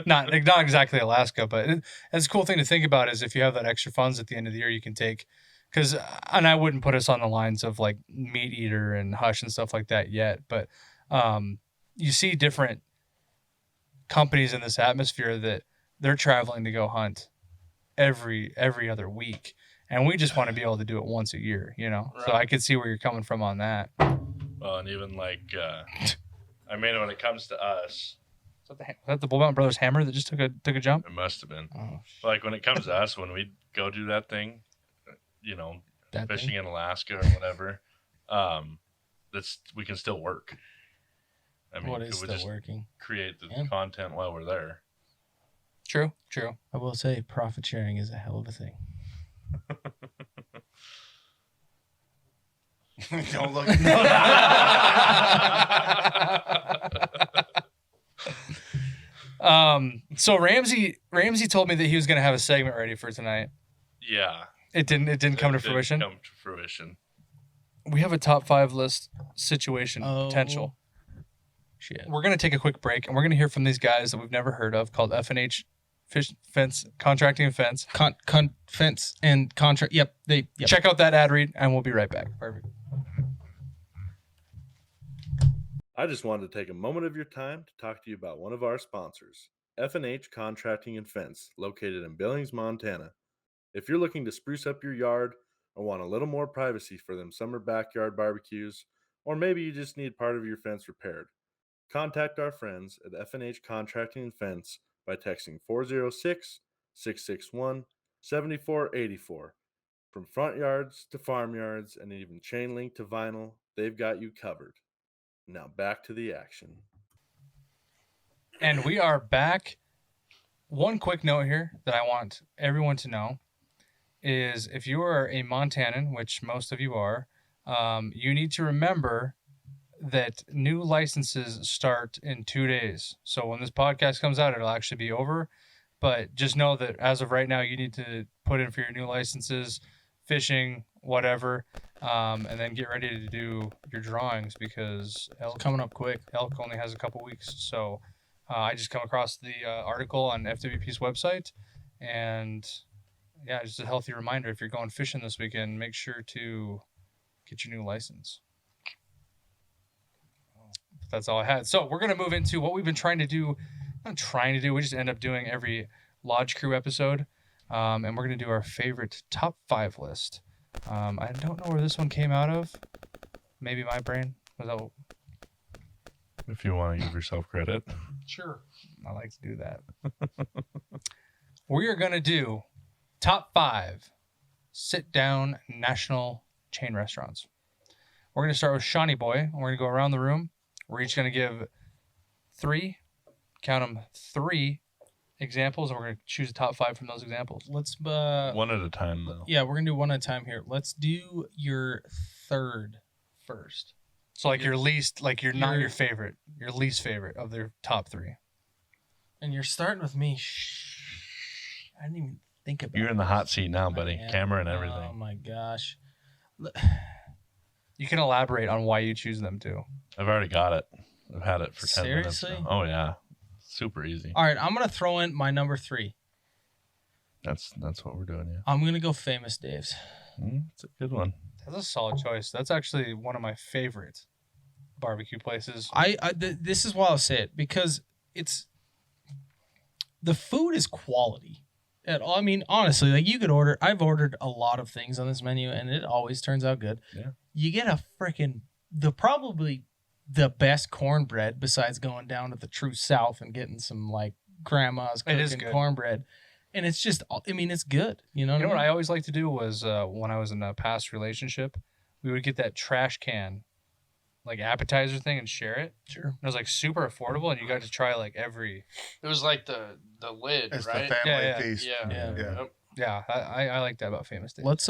Not exactly Alaska, but it's a cool thing to think about is if you have that extra funds at the end of the year, you can take, and I wouldn't put us on the lines of like Meat Eater and Hush and stuff like that yet, but you see different companies in this atmosphere that they're traveling to go hunt every other week. And we just want to be able to do it once a year, Right. So I could see where you're coming from on that. Well, and even like, when it comes to us, Is that the Bull Mountain Brothers hammer that just took a jump? it must have been. Oh, Like when it comes to us, when we go do that thing, that fishing thing? in Alaska or whatever, we can still work. What is we still just working? create the Yeah. content while we're there. True. I will say profit sharing is a hell of a thing. Don't look. So Ramsey told me that he was going to have a segment ready for tonight. Yeah. It didn't come to fruition. Come to fruition. We have a top 5 list situation potential. Shit. We're going to take a quick break and we're going to hear from these guys that we've never heard of called F&H Fence Contracting and Fence. Fence and contract. Yep. Yep. Check out that ad read and we'll be right back. Perfect. I just wanted to take a moment of your time to talk to you about one of our sponsors, F&H Contracting and Fence, located in Billings, Montana. If you're looking to spruce up your yard or want a little more privacy for them summer backyard barbecues, or maybe you just need part of your fence repaired, contact our friends at F&H Contracting and Fence by texting 406-661-7484. From front yards to farm yards and even chain link to vinyl, they've got you covered. Now back to the action. And we are back. One quick note here that I want everyone to know is if you are a Montanan, which most of you are, you need to remember that new licenses start in 2 days. So when this podcast comes out, it'll actually be over. But just know that as of right now, you need to put in for your new licenses, fishing, whatever, and then get ready to do your drawings because It's coming up quick. elk only has a couple weeks. So I just come across the article on FWP's website, and yeah, just a healthy reminder: if you're going fishing this weekend, make sure to get your new license. That's all I had. So we're gonna move into what we've been trying to do. Not trying to do. We just end up doing every Lodge Crew episode, and we're gonna do our favorite top 5 list. I don't know where this one came out of. Maybe my brain. Was that? If you want to give yourself credit. Sure. I like to do that. We are gonna do top 5 sit-down national chain restaurants. We're gonna start with Shawnee Boy. We're gonna go around the room. We're each gonna give 3, count them 3 examples, and we're gonna choose the top 5 from those examples. Let's One at a time, though. yeah, we're gonna do one at a time here. Let's do your third first. So like your least, like you're not Your- your favorite, your least favorite of their top 3. And you're starting with me. I didn't even think about You're in the hot this. seat now, buddy. I am. Camera and Oh everything. my gosh. You can elaborate on why you choose them too. I've already got it. I've had it for 10 minutes. Seriously? Now. Oh, yeah. Super easy. All right, I'm gonna throw in my number 3. That's what we're doing, yeah. I'm gonna go Famous Dave's. It's a good one. That's a solid choice. That's actually one of my favorite barbecue places. This is why I'll say it, because it's the food is quality. I mean, honestly, like you could order. I've ordered a lot of things on this menu, and it always turns out good. Yeah. You get a freaking probably the best cornbread besides going down to the True South and getting some like grandma's It is cooking good. cornbread, and it's just. I mean, it's good. You know. You know what what I I mean? always like to do was when I was in a past relationship, we would get that trash can, like appetizer thing, and share it. Sure. It was like super affordable, and you got to try like every. It was like the lid, It's right? the family Yeah. feast. Yeah. Yeah. Yeah. Yep. Yeah, I like that about Famous Dave's. Let's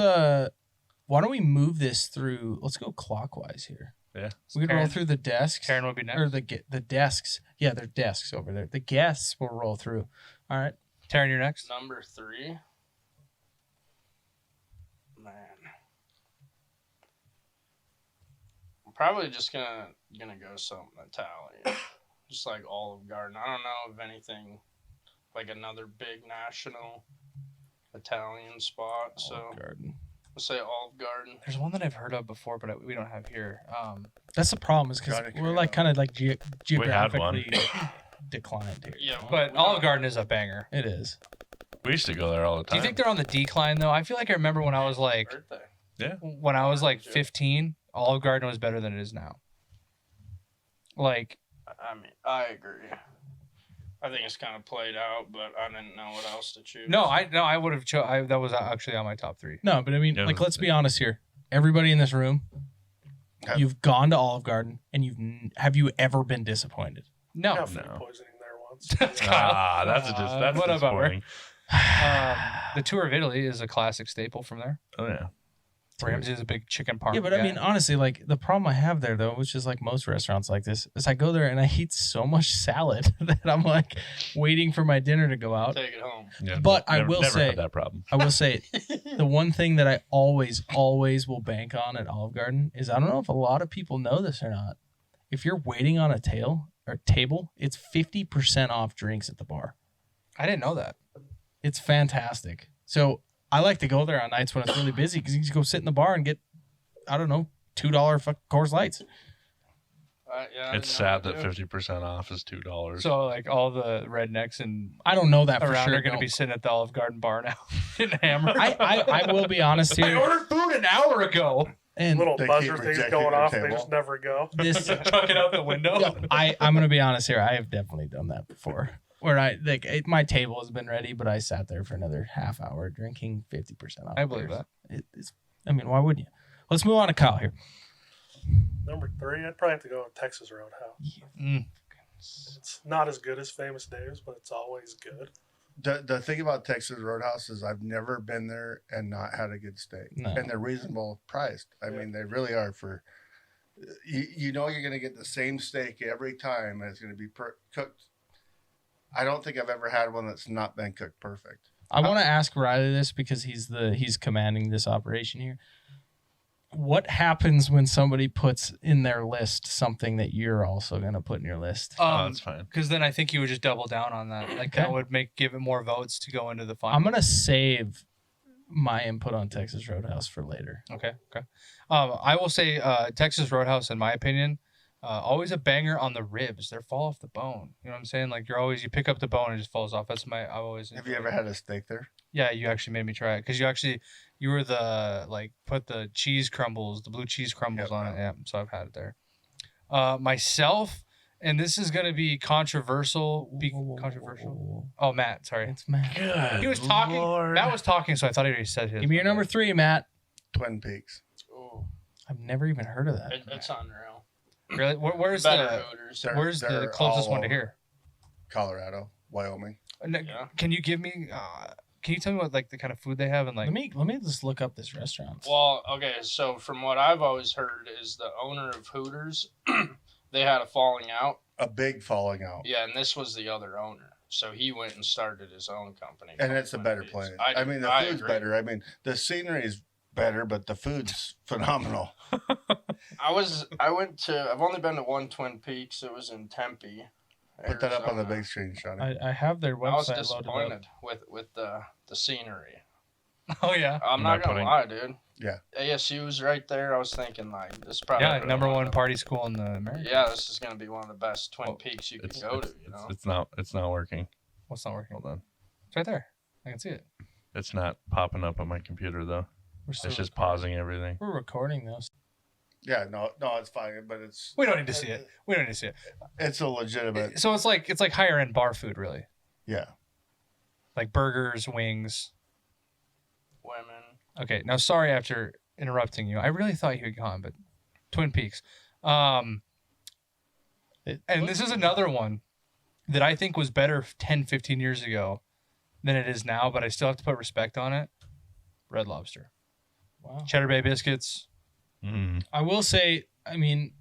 why don't we move this through? Let's go clockwise here. Yeah. We could roll Karen- through the desks. Karen would be next. Or the desks. Yeah, they're desks over there. The guests will roll through. All right. Taryn, you're next. Number 3. Man. I'm probably just gonna go something Italian. Just like Olive Garden. I don't know of anything like another big national Italian spot. So Olive Garden. I'll say Olive Garden. There's one that I've heard of before, but we don't have here. That's the problem is because Johnny we're like kind of like had one. geographically declined here. Yeah, But Olive Garden is a banger. It is. We used to go there all the Do time. you think they're on the decline though? I feel like I remember when I was like Birthday. when I was like 15, Olive Garden was better than it is now. Like I mean, I agree. I think it's kind of played out, but I didn't know what else to choose. I would have that was actually on my top 3. No, but I mean, Yeah, like, that's let's be honest here. Everybody in this room, Okay. you've gone to Olive Garden, and have you ever been disappointed? No. Got food no. poisoning there once. That's what a bummer. disappointing. The tour of Italy is a classic staple from there. Oh, yeah. Ramsey is a big chicken parm. Yeah, but I mean, honestly, like the problem I have there though, which is like most restaurants like this, is I go there and I eat so much salad that I'm like waiting for my dinner to go out. Take it home. Yeah, But I never, will never say- had that problem. I will say the one thing that I always will bank on at Olive Garden is I don't know if a lot of people know this or not. If you're waiting on a table, it's 50% off drinks at the bar. I didn't know that. It's fantastic. So I like to go there on nights when it's really busy because you can just go sit in the bar and get, I don't know, $2 fucking Coors Lights. Yeah, I It's didn't sad know that I do. 50% off is $2. So like all the rednecks and I don't know that for around sure. are going to no. be sitting at the Olive Garden bar now, getting hammered. I will be honest I here. ordered food an hour ago. And Little They buzzer keep things rejecting going your off, they table. just never go. this, Chuck it out the window. no, I'm gonna be honest here. I have definitely done that before. Where my table has been ready, but I sat there for another half hour drinking 50% off. I believe beers. that. I mean, why wouldn't you? Let's move on to Kyle here. Number 3, I'd probably have to go with Texas Roadhouse. Mm. It's not as good as Famous Dave's, but it's always good. The thing about Texas Roadhouse is I've never been there and not had a good steak, No. and they're reasonable priced. I mean, they really are. For you know, you're going to get the same steak every time, and it's going to be cooked I don't think I've ever had one that's not been cooked perfect. I want to ask Riley this because he's commanding this operation here. What happens when somebody puts in their list something that you're also going to put in your list? That's fine. Because then I think you would just double down on that. Like that would give it more votes to go into the final. I'm going to save my input on Texas Roadhouse for later. Okay. I will say Texas Roadhouse, in my opinion, always a banger on the ribs. They fall off the bone. You know what I'm saying? Like you pick up the bone and it just falls off. That's I always. Have you ever had a steak there? Yeah, you actually made me try it because you were the put the cheese crumbles, the blue cheese crumbles on it. Yeah, so I've had it there. Myself, and this is gonna be controversial. Controversial. Oh, Matt, sorry. It's Matt. Good He was talking. Lord. Matt was talking, so I thought he already said his. Give me your number 3, Matt. Twin Peaks. Ooh, I've never even heard of that. it's unreal. Really? Where's Better Hooters. where's the They're closest all one to over. here? Colorado, Wyoming. Yeah. Can you give me? Can you tell me what the kind of food they have and Let me just look up this restaurant. Well, okay, so from what I've always heard is the owner of Hooters, they had a falling out. A big falling out. Yeah, and this was the other owner. So he went and started his own company. And it's a Twin better Peaks. place. I I mean, the food's agree. better. I mean, the scenery's better, but the food's phenomenal. I've only been to one Twin Peaks. It was in Tempe. Put that up on the Arizona. big screen, Shawnee. I have their I was website loaded up. disappointed with the scenery. Oh yeah. I'm not gonna lie, dude. Yeah. ASU's right there. I was thinking this is probably Yeah, number one party school in the America. Yeah, this is gonna be one of the best Twin Peaks you could go to. You know, It's not working. What's not working? Hold on. It's right there. I can see it. It's not popping up on my computer though. We're still It's just recording. pausing everything. We're recording those. Yeah, no, it's fine, but it's We don't need to see it. We don't need to see it. it's a legitimate. So it's like higher end bar food, really. Yeah. Like burgers, wings. women. Okay, now sorry after interrupting you. I really thought you had gone, but Twin Peaks. And this is another one that I think was better 10, 15 years ago than it is now, but I still have to put respect on it. Red Lobster. Wow. Cheddar Bay biscuits. I will say, I mean,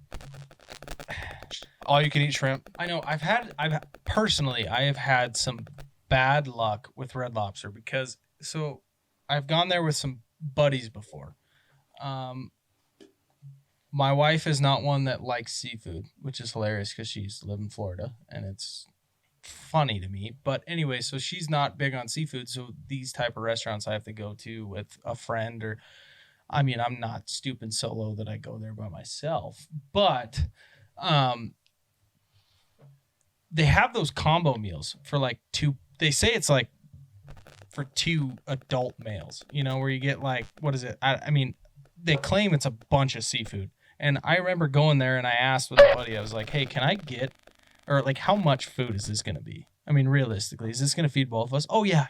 All you can eat shrimp. I know I have had some bad luck with Red Lobster because I've gone there with some buddies before. My wife is not one that likes seafood, which is hilarious because she used to live in Florida and it's funny to me. But anyway, so she's not big on seafood. So these type of restaurants I have to go to with a friend I'm not stupid solo that I go there by myself, but they have those combo meals for like two. They say it's like for 2 adult males, where you get like, what is it? I mean, they claim it's a bunch of seafood. And I remember going there and I asked with a buddy, I was like, hey, can I get, or like, how much food is this going to be? I mean, realistically, is this going to feed both of us? Oh yeah.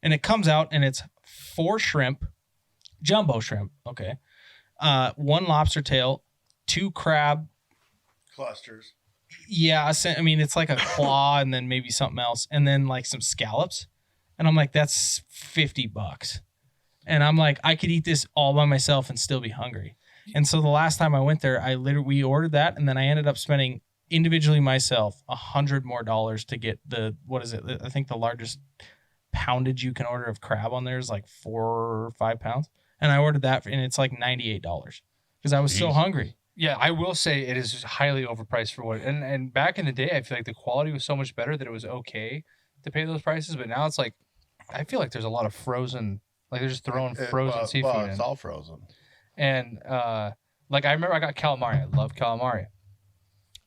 And it comes out and it's 4 shrimp, jumbo shrimp. Okay. 1 lobster tail, 2 crab Clusters. Yeah, I mean, it's like a claw and then maybe something else and then like some scallops. And I'm like, that's $50. And I'm like, I could eat this all by myself and still be hungry. And so the last time I went there, we ordered that. And then I ended up spending individually myself $100 more to get I think the largest poundage you can order of crab on there is like 4 or 5 pounds. And I ordered that and it's like $98 because I was so hungry. Yeah, I will say it is highly overpriced for what. And back in the day, I feel like the quality was so much better that it was okay to pay those prices. But now it's like, I feel like there's a lot of frozen, like they're just throwing frozen seafood Well, in. it's all frozen. And like I remember I got calamari. I love calamari.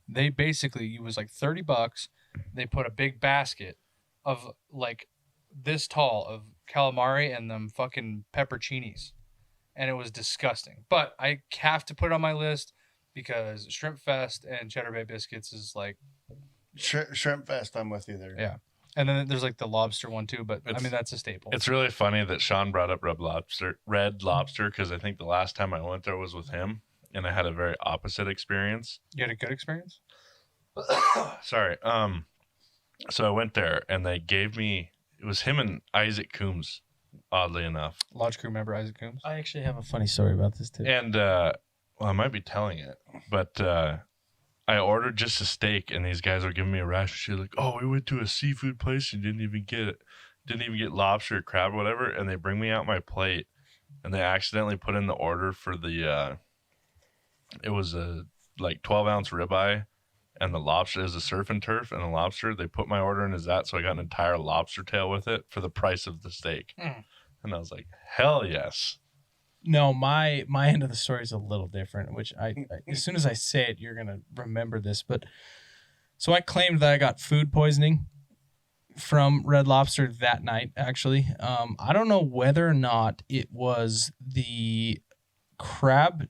They basically, it was like $30. They put a big basket of like this tall of calamari and them fucking pepperoncinis. And it was disgusting. But I have to put it on my list because Shrimp Fest and Cheddar Bay biscuits is like Shrimp Fest, I'm with you there. Yeah. And then there's like the lobster one too, but I mean that's a staple. It's really funny that Sean brought up Red Lobster because I think the last time I went there was with him, and I had a very opposite experience. You had a good experience? Sorry. So I went there, and they gave me. It was him and Isaac Coombs, oddly enough. Lodge crew member Isaac Coombs. I actually have a funny story about this too. And well, I might be telling it, but I ordered just a steak, and these guys were giving me a ration sheet. Like, oh, we went to a seafood place and didn't even get lobster or crab or whatever. And they bring me out my plate, and they accidentally put in the order for the it was a like 12-ounce ribeye, and the lobster is a surf and turf, and the lobster. They put my order in as that, so I got an entire lobster tail with it for the price of the steak. And I was like, hell yes. No, my end of the story is a little different, which I as soon as I say it, you're gonna remember this. But so I claimed that I got food poisoning from Red Lobster that night. Actually, I don't know whether or not it was the crab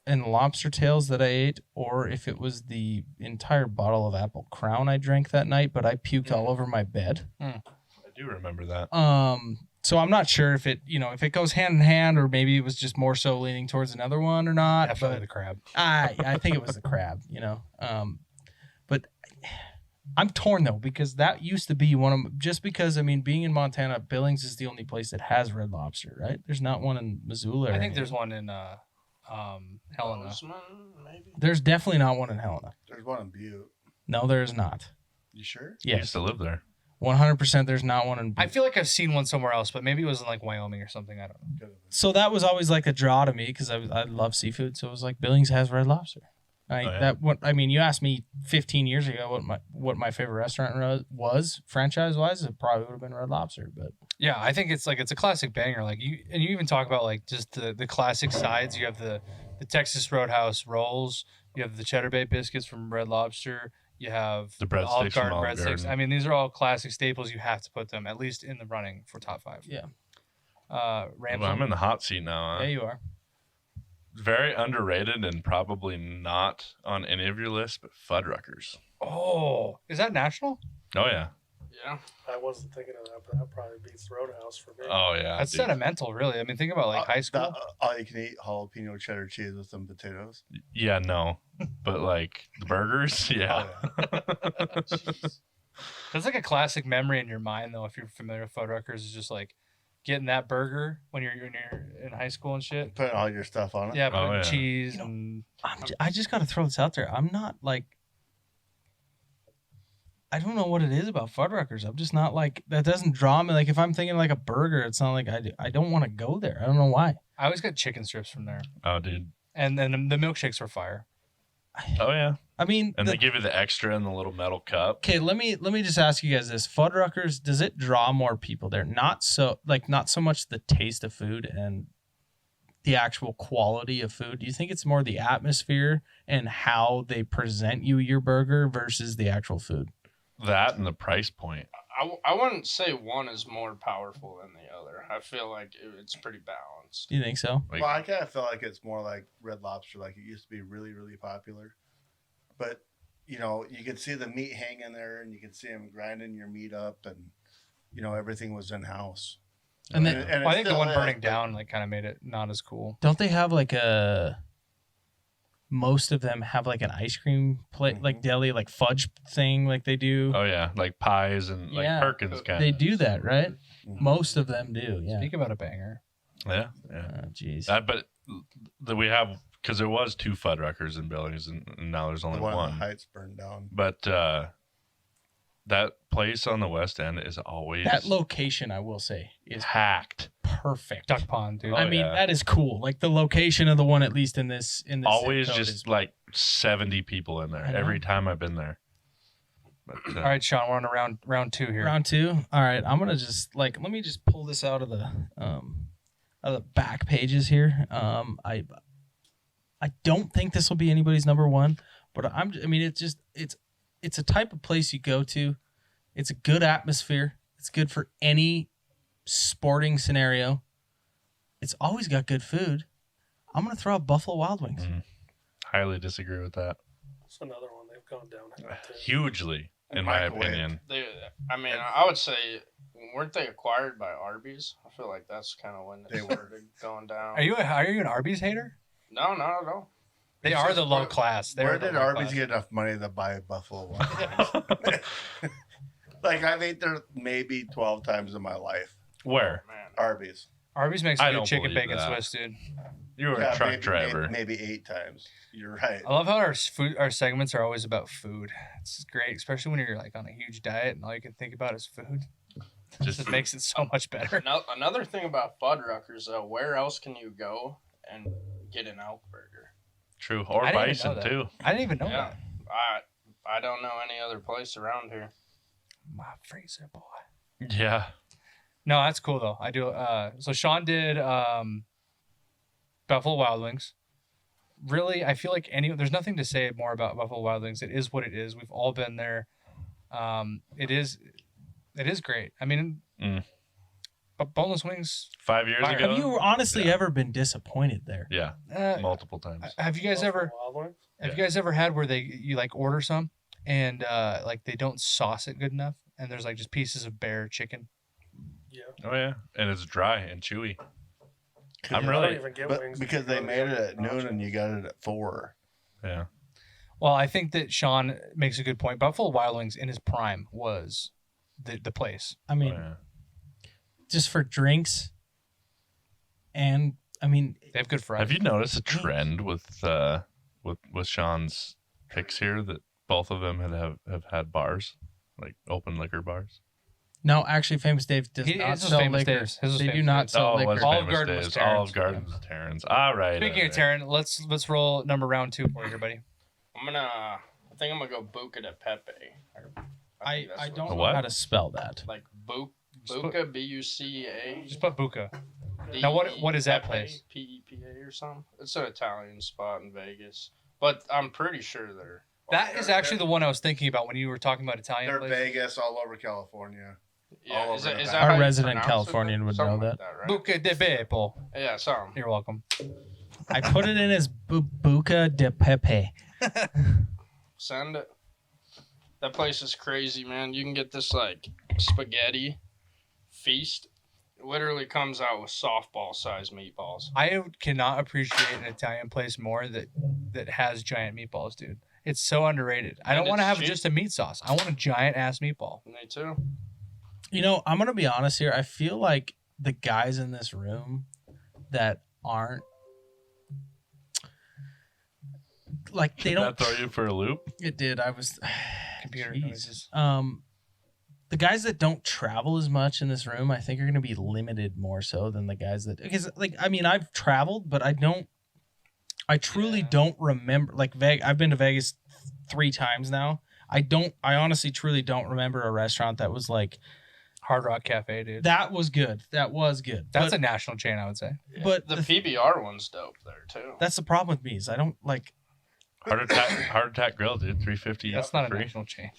and lobster tails that I ate, or if it was the entire bottle of Apple Crown I drank that night. But I puked all over my bed. I do remember that. So I'm not sure if it goes hand in hand, or maybe it was just more so leaning towards another one or not. Definitely But the crab. I think it was the crab, but I'm torn though, because that used to be one of just because being in Montana, Billings is the only place that has Red Lobster, right? There's not one in Missoula. I think there's one in Helena. Bozeman, maybe. There's definitely not one in Helena. There's one in Butte. No, there is not. You sure? I used Yes, to live there. 100%. There's not one in. I feel like I've seen one somewhere else, but maybe it was in like Wyoming or something. I don't know. So that was always like a draw to me because I love seafood. So it was like Billings has Red Lobster. You asked me 15 years ago what my favorite restaurant was franchise wise, it probably would have been Red Lobster. But Yeah, I think it's a classic banger. Like you even talk about like just the classic sides. You have the Texas Roadhouse rolls. You have the Cheddar Bay biscuits from Red Lobster. You have The breadsticks Olive from Garden Olive breadsticks. Garden. I mean, these are all classic staples. You have to put them at least in the running for top 5. yeah, Ramsey. Well, I'm in the hot seat now. Huh? yeah, you are. Very underrated and probably not on any of your lists, but Fuddruckers. Oh, is that national? Oh, yeah. Yeah. I wasn't thinking of that, but that probably beats Roadhouse for me. Oh, yeah. That's dude. sentimental, really. I mean, think about like high school. All you can eat jalapeno cheddar cheese with some potatoes. Yeah, no. But like the burgers, yeah. That's like a classic memory in your mind, though. If you're familiar with Fuddruckers, is just like getting that burger when you're in high school and shit. Putting all your stuff on it. Yeah, Oh, putting yeah. cheese and I just got to throw this out there. I'm not like, I don't know what it is about Fuddruckers. I'm just not like, that doesn't draw me. Like if I'm thinking like a burger, it's not like I don't want to go there. I don't know why. I always got chicken strips from there, Oh, dude. and then the milkshakes were fire. Oh, yeah. I mean, And they give you the extra in the little metal cup. okay, let me just ask you guys this. Fuddruckers, does it draw more people there? Not so much the taste of food and the actual quality of food. Do you think it's more the atmosphere and how they present you your burger versus the actual food? That and the price point. I wouldn't say one is more powerful than the other. I feel like it's pretty balanced. Do you think so? Like, Well, I kind of feel like it's more like Red Lobster. Like it used to be really, really popular. But, you could see the meat hanging there and you could see them grinding your meat up and, everything was in-house. And then And Well, I it think the still one is, burning but- down like kind of made it not as cool. don't they have like most of them have like an ice cream plate, like deli, like fudge thing, like they do. oh, yeah. Like pies and like Yeah. Perkins kind They of. do that, right? Mhm. Most of them do. Yeah. Speak about a banger. Yeah. Yeah. Oh, jeez. But we have, because there was 2 Fuddruckers in Billings and now there's only The one in one. the Heights burned down. But that place on the West End is always That location, I will say, is packed. perfect. Duck Pond, dude. Oh, I mean, yeah. that is cool. Like the location of the one, at least in this Always zip code, just is- like 70 people in there I know. every time I've been there. But, All right, Sean, we're on round 2 here. round 2. All right, I'm gonna just let me just pull this out of the back pages here. I don't think this will be anybody's number 1, but it's a type of place you go to. It's a good atmosphere. It's good for any sporting scenario. It's always got good food. I'm gonna throw out Buffalo Wild Wings. highly disagree with that. It's another one they've gone downhill too. Hugely, in my Microwave. opinion. I would say, weren't they acquired by Arby's? I feel like that's kind of when They it were. started going down. Are you an Arby's hater? No. They It's are just the low where- class. They're Where the did low Arby's class. get enough money to buy Buffalo Wild Wings? Like I've ate there maybe 12 times in my life. Where? Man. Arby's. Arby's makes I good don't chicken believe bacon that. Swiss, dude. You were a truck driver. Maybe 8 times. You're right. I love how our segments are always about food. It's great, especially when you're like on a huge diet and all you can think about is food. Just makes it so much better. Another thing about Fuddruckers, though, where else can you go and get an elk burger? True, or bison too. I didn't even know that. I don't know any other place around here. My freezer boy. Yeah. No, that's cool though. I do. So Sean did Buffalo Wild Wings. Really, I feel like there's nothing to say more about Buffalo Wild Wings. It is what it is. We've all been there. It is great. I mean, but boneless wings. 5 years ago. Have you honestly ever been disappointed there? Yeah, multiple times. Have you guys ever? Have you guys ever had where you like order some and like they don't sauce it good enough and there's like just pieces of bare chicken? Yeah. Oh yeah, and it's dry and chewy. I don't even get wings because they made it at noon and you got it at 4. Yeah. Well, I think that Sean makes a good point. Buffalo Wild Wings in his prime was the place. I mean, just for drinks, and I mean they have good fries. Have you noticed a trend with Sean's picks here that both of them have had bars, like open liquor bars? No, actually, Famous Dave does not sell liquor. They do not sell liquor. Olive Garden was Terrence. Olive Garden was Terrence. All right. Speaking of Terrence, let's roll round 2 for you here, buddy. I think I'm gonna go Buca de Pepe. I don't know how to spell that. Like Buca, B-U-C-A. Just put Buca. Now what is that place? P-E-P-A or something. It's an Italian spot in Vegas, but I'm pretty sure they're. That is actually the one I was thinking about when you were talking about Italian. They're places. Vegas, all over California. Yeah, is that our resident Californian would know that. Right? Buca de Pepe. Yeah, something. You're welcome. I put it in as Buca de Pepe. Send it. That place is crazy, man. You can get this like spaghetti feast. It literally comes out with softball-sized meatballs. I cannot appreciate an Italian place more that has giant meatballs, dude. It's so underrated. I don't want to have just a meat sauce. I want a giant ass meatball. Me too. You know, I'm gonna be honest here. I feel like the guys in this room that aren't like they don't throw you for a loop. It did. I was computer noises. The guys that don't travel as much in this room, I think, are going to be limited more so than the guys that, because like, I mean, I've traveled, but I truly don't remember, like I've been to Vegas 3 times now. I honestly truly don't remember a restaurant that was like Hard Rock Cafe, dude. That was good. That's a national chain, I would say. Yeah. But the PBR one's dope there too. That's the problem with me is I don't like. Heart Attack Grill, dude. $350. That's not a national chain.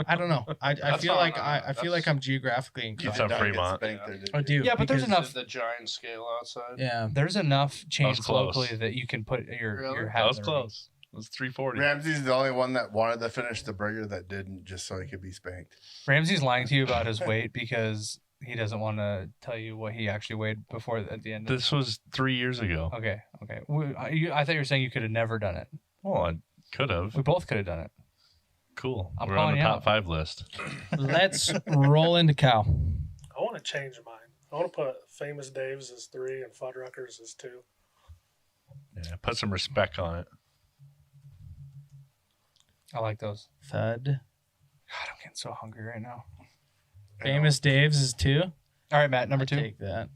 I don't know. I feel like I feel like I'm geographically incorrect. It's on Fremont. I do. Yeah, but there's enough. The giant scale outside. Yeah, there's enough chains locally that you can put your hat. That was close. It was $340. Ramsey's the only one that wanted to finish the burger that didn't, just so he could be spanked. Ramsey's lying to you about his weight because he doesn't want to tell you what he actually weighed before at the end. This was 3 years ago. Okay. I thought you were saying you could have never done it. Well, I could have. We both could have done it. Cool. I'm We're on the calling you top out. 5 list. Let's roll into Cal. I want to change mine. I want to put Famous Dave's as 3 and Fuddruckers as 2. Yeah, put some respect on it. I like those. Thud. God, I'm getting so hungry right now. Famous Dave's is 2. All right, Matt, number 2. Take that.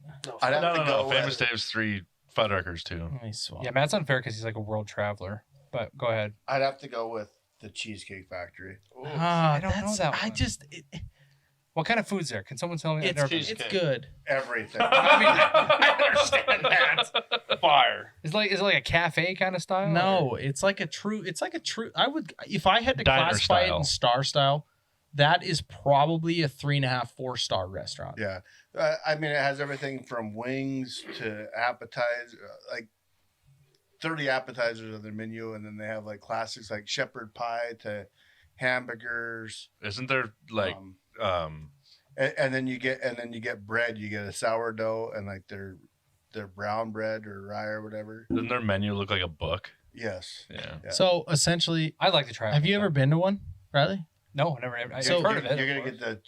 I'd have to go Famous Dave's 3, Fuddruckers 2. Let me swap. Yeah, Matt's unfair because he's like a world traveler. But go ahead. I'd have to go with the Cheesecake Factory. I don't know that one. What kind of food's there? Can someone tell me? It's good. Everything. I mean, I understand that. Fire. Is it like a cafe kind of style? No, it's like a true. I would, if I had to Diner classify style. it in star style, that is probably a 3.5, 4-star restaurant. Yeah. I mean, it has everything from wings to appetizers, like 30 appetizers on their menu, and then they have like classics like shepherd pie to hamburgers. Isn't there like and then you get bread. You get a sourdough and like their brown bread or rye or whatever. doesn't their menu look like a book? Yes. Yeah. So essentially, I'd like to try it. have you ever been to one, Riley? No, never. I've So heard of it. You're gonna get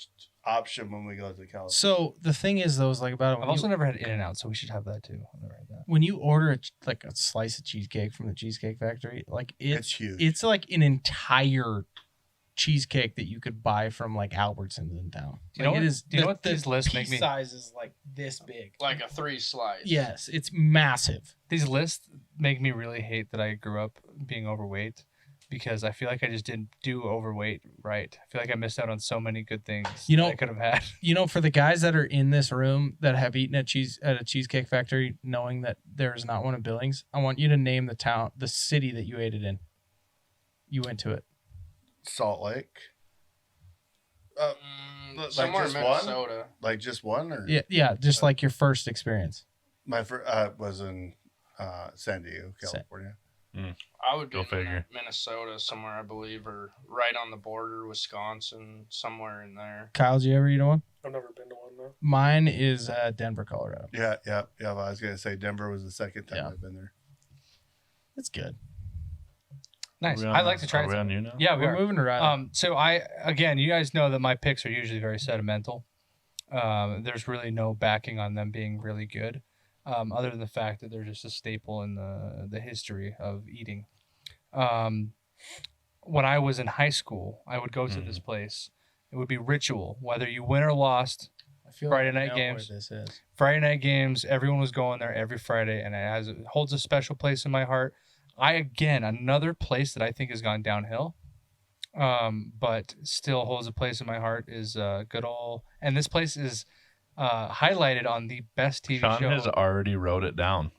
option when we go to California. So the thing is, though, is like about it. I've also never had In-N-Out, so we should have that too. I've never had that. When you order a slice of cheesecake from the Cheesecake Factory, like It's huge. It's like an entire cheesecake that you could buy from like Albertsons in town. Do you know Like, what- it is. do you know what these lists make piece me- size is like this big. Like a 3 slice. Yes, it's massive. These lists make me really hate that I grew up being overweight because I feel like I just didn't do overweight right. I feel like I missed out on so many good things You know- that I could have had. You know, for the guys that are in this room that have eaten at a Cheesecake Factory, knowing that there's not one in Billings, I want you to name the city that you ate it in. You went to it. Salt Lake. Like Somewhere in just one? Minnesota. Like just one, or Yeah, just like your first experience. my first was in San Diego, California. I would Go be figure. Minnesota somewhere, I believe, or right on the border, Wisconsin, somewhere in there. Kyle, did you ever eat one? I've never been to one though. Mine is Denver, Colorado. Yeah. Well, I was gonna say Denver was the second time Yeah. I've been there. It's good. Nice. Are we on- I'd like to try Are we it. on you now? Yeah, we We're are. moving around. So again, you guys know that my picks are usually very sentimental. There's really no backing on them being really good, other than the fact that they're just a staple in the history of eating. When I was in high school, I would go to this place. It would be ritual, whether you win or lost. I feel Friday like I night know games. where this is. Friday night games, everyone was going there every Friday, and it holds a special place in my heart. Another place that I think has gone downhill, but still holds a place in my heart is good old. And this place is highlighted on the best TV Sean show. has already wrote it down.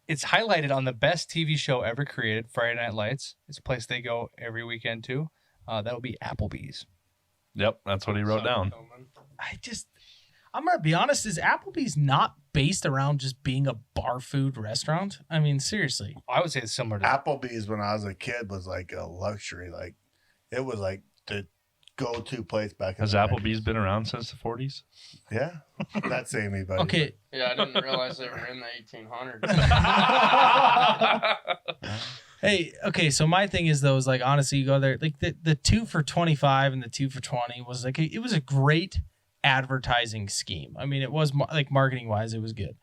It's highlighted on the best TV show ever created, Friday Night Lights. It's a place they go every weekend to. That'll be Applebee's. Yep, that's what he wrote down. I'm gonna be honest, is Applebee's not based around just being a bar food restaurant? I mean, seriously. I would say it's similar to Applebee's when I was a kid was like a luxury. Like it was like the go-to place back in Has the Applebee's been around since the 40s? 90s. Yeah, that's Amy, buddy. Okay, Yeah, I didn't realize they were in the 1800s. hey, okay. So my thing is though, is like honestly, you go there, like the 2 for $25 and the 2 for $20 was like it was a great advertising scheme. I mean, it was like marketing wise, it was good.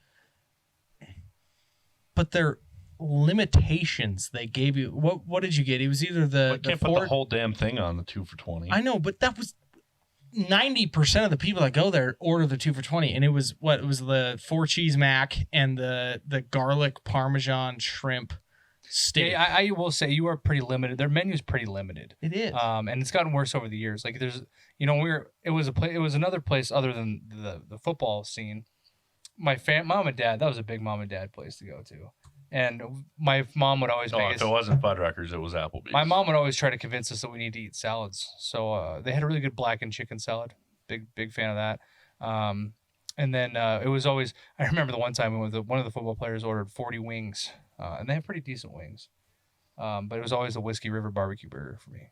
But their limitations they gave you. What did you get? It was either I can't put the whole damn thing on the 2 for $20. I know, but that was 90% of the people that go there order the 2 for $20, and it was the 4 cheese mac and the garlic parmesan shrimp steak. Yeah, I will say you are pretty limited. Their menu's pretty limited. It is. And it's gotten worse over the years. Like there's, it was another place other than the football scene. My mom and dad, that was a big mom and dad place to go to. And my mom would always make if it wasn't Fuddruckers, it was Applebee's. my mom would always try to convince us that we need to eat salads. So they had a really good blackened chicken salad. Big fan of that. And then it was always, I remember the one time one of the football players ordered 40 wings. And they have pretty decent wings. But it was always a Whiskey River barbecue burger for me.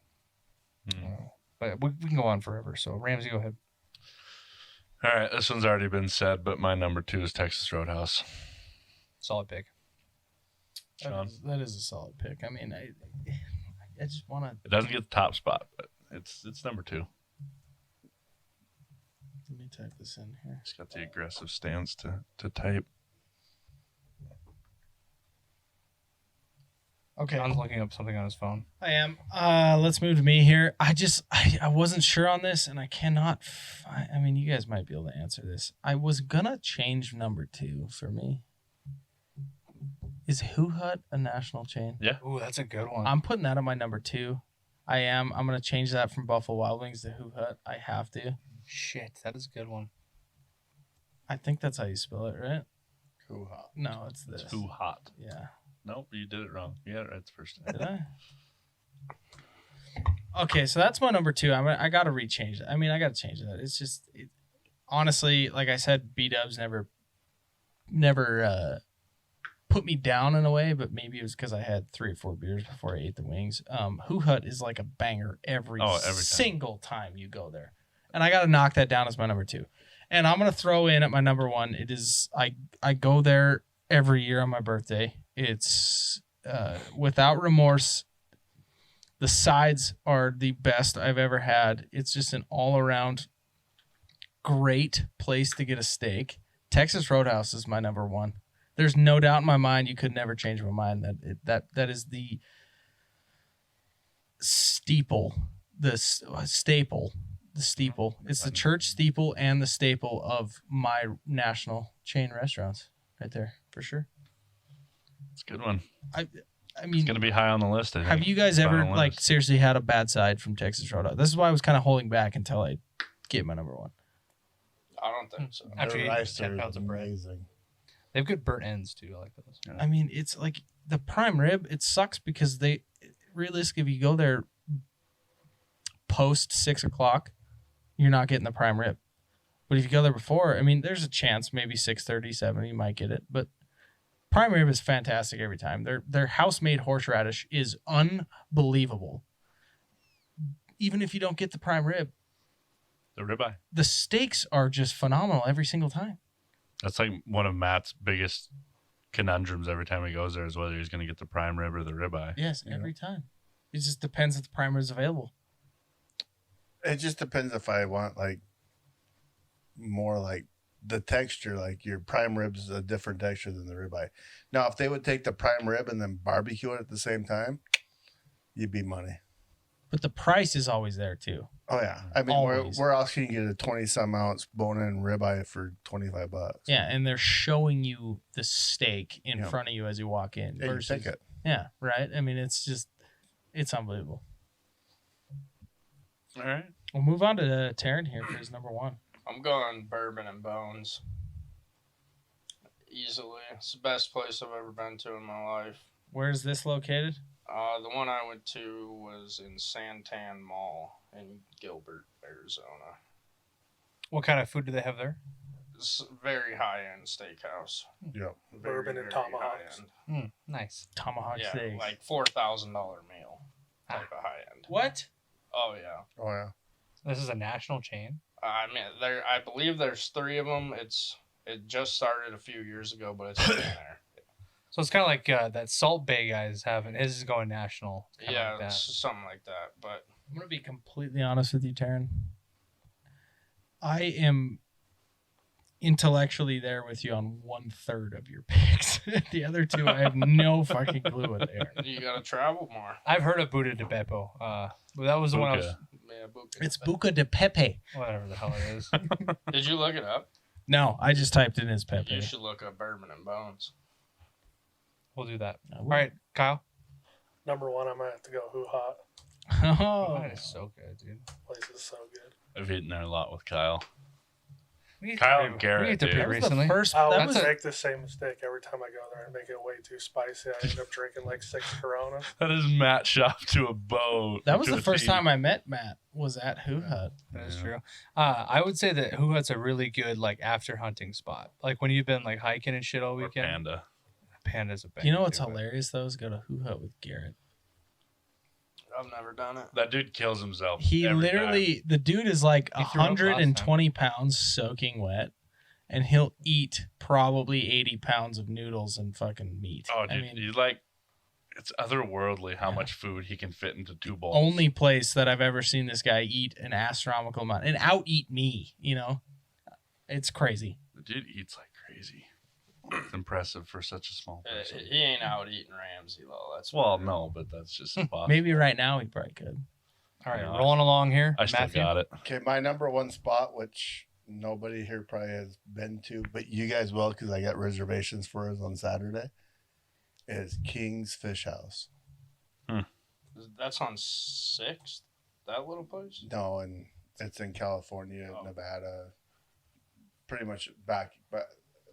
But we can go on forever. So Ramsey, go ahead. All right, this one's already been said, but my number 2 is Texas Roadhouse. Solid pick. Sean? That is a solid pick. I mean, I just want to. It doesn't get the top spot, but it's number 2. Let me type this in here. It's got the aggressive stance to type. Okay. John's looking up something on his phone. I am. Let's move to me here. I wasn't sure on this, and I cannot. I mean, you guys might be able to answer this. I was gonna change number 2 for me. Is Who Hut a national chain? Yeah. Ooh, that's a good one. I'm putting that on my number 2. I am. I'm gonna change that from Buffalo Wild Wings to Who Hut. I have to. Shit, that is a good one. I think that's how you spell it, right? Who hot? No, it's this. It's Who Hot. Yeah. Nope, you did it wrong. You got it right the first time. Did I? Okay, so that's my number 2. I got to rechange that. I mean, I got to change that. It's just, honestly, like I said, B-dubs never put me down in a way, but maybe it was because I had 3 or 4 beers before I ate the wings. Who Hut is like a banger every time. single time you go there. And I got to knock that down as my number 2. And I'm going to throw in at my number 1. It is, I go there every year on my birthday. It's without remorse. The sides are the best I've ever had. It's just an all-around great place to get a steak. Texas Roadhouse is my number one. There's no doubt in my mind. You could never change my mind that is the steeple, staple. It's the church steeple and the staple of my national chain restaurants, right there for sure. It's a good one. I It's mean, gonna be high on the list. I think. have you guys High ever on the like list. seriously had a bad side from Texas Roadhouse? This is why I was kind of holding back until I get my number one. I don't think so. After Their you eat rice 10 there is pounds of bread. amazing. They have good burnt ends too. I like those. I mean, it's like the prime rib. It sucks because they realistically, if you go there post 6 o'clock, you're not getting the prime rib. But if you go there before, I mean, there's a chance maybe 6:30, 7 you might get it. But prime rib is fantastic every time. Their house-made horseradish is unbelievable. Even if you don't get the prime rib, The ribeye. the steaks are just phenomenal every single time. That's like one of Matt's biggest conundrums every time he goes there is whether he's going to get the prime rib or the ribeye. Yes, every time. It just depends if the prime rib is available. It just depends if I want like more like the texture, like your prime rib's a different texture than the ribeye. Now, if they would take the prime rib and then barbecue it at the same time, you'd be money. But the price is always there too. Oh yeah, I mean, Always. where else can you get a 20-some ounce bone-in ribeye for $25? Yeah, and they're showing you the steak in Yeah. front of you as you walk in. Yeah, you take it. Yeah, right. I mean, it's unbelievable. All right. We'll move on to Taryn here for his number one. I'm going Bourbon and Bones. Easily. It's the best place I've ever been to in my life. Where is this located? The one I went to was in Santan Mall in Gilbert, Arizona. What kind of food do they have there? It's a very high-end steakhouse. Yeah. Very, Bourbon and very tomahawks. high-end. Nice. Tomahawk Yeah, steak. like $4,000 meal type of high-end. What? Oh, yeah. Oh yeah. This is a national chain. I mean, I believe there's 3 of them. It just started a few years ago, but it's been there. So it's kind of like that Salt Bay guys have, and his is going national. It's kinda Yeah, like that. it's something like that. But I'm gonna be completely honest with you, Taryn. I am intellectually there with you on 1/3 of your picks. The other two, I have no fucking clue what they are. you got to travel more. I've heard of Buda de Beppo. But that was the one I was. Buca. Yeah, Buca. It's Buca de Pepe. Whatever the hell it is. Did you look it up? No, I just typed in as Pepe. You should look up Bourbon and Bones. We'll do that. I All will. right, Kyle. Number one, I might have to go Hoo Hot. Oh, That is so good, dude. Place is so good. I've eaten there a lot with Kyle. We ate Kyle there and pretty- Garrett, we ate there dude. pretty that was recently. the first. I That always was make the same mistake every time I go there and make it way too spicy. I end up drinking like 6 Coronas. That is Matt shop to a boat. that was to the a first T. time I met Matt. Was at Hoo Hut. That's Yeah. true. I would say that Hoo Hut's a really good like after hunting spot. Like when you've been like hiking and shit all Or weekend. Panda. Panda's a bang. You know what's too, but- hilarious though is go to Hoo Hut with Garrett. I've never done it. That dude kills himself. He every literally, the dude is like He threw up last 120 pounds soaking wet, and he'll eat probably 80 pounds of noodles and fucking meat. time. Oh, I dude, mean, you like, it's otherworldly how Yeah. much food he can fit into 2 bowls. only place that I've ever seen this guy eat an astronomical amount and out eat me. You know, it's crazy. The dude eats like crazy. It's impressive for such a small person. He ain't out eating Ramsey though. That's Well, for no, but that's just impossible. Maybe right now he probably could. All right, No, rolling along here. I still Matthew. got it. Okay, my number one spot, which nobody here probably has been to, but you guys will because I got reservations for us on Saturday, is King's Fish House. That's on 6th. That little place. No, and it's in California, Oh. Nevada, pretty much back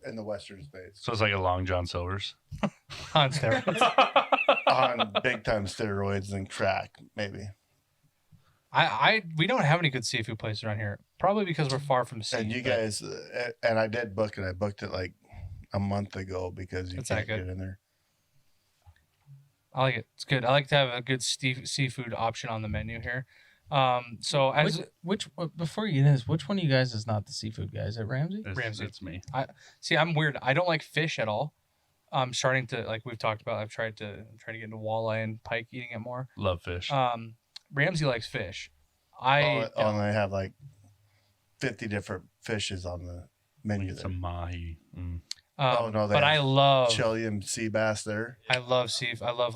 in the western states. So it's like a Long John Silver's. On steroids. On big time steroids and crack, maybe. We don't have any good seafood places around here. Probably because we're far from the sea. And you but guys, and I did book it. I booked it like a month ago because you It's that can't good? get in there. I like it. It's good. I like to have a good seafood option on the menu here. So as Which before you get into this, which one of you guys is not the seafood guy? Is it Ramsey? Ramsey. It's me. see, I'm weird. I don't like fish at all. I'm starting to like we've talked about. I'm trying to get into walleye and pike, eating it more. Love fish. Ramsey likes fish. And they have like 50 different fishes on the Like menu. it's a There. mahi. Mm. Oh, no, they but I have love Chilean sea bass there. I love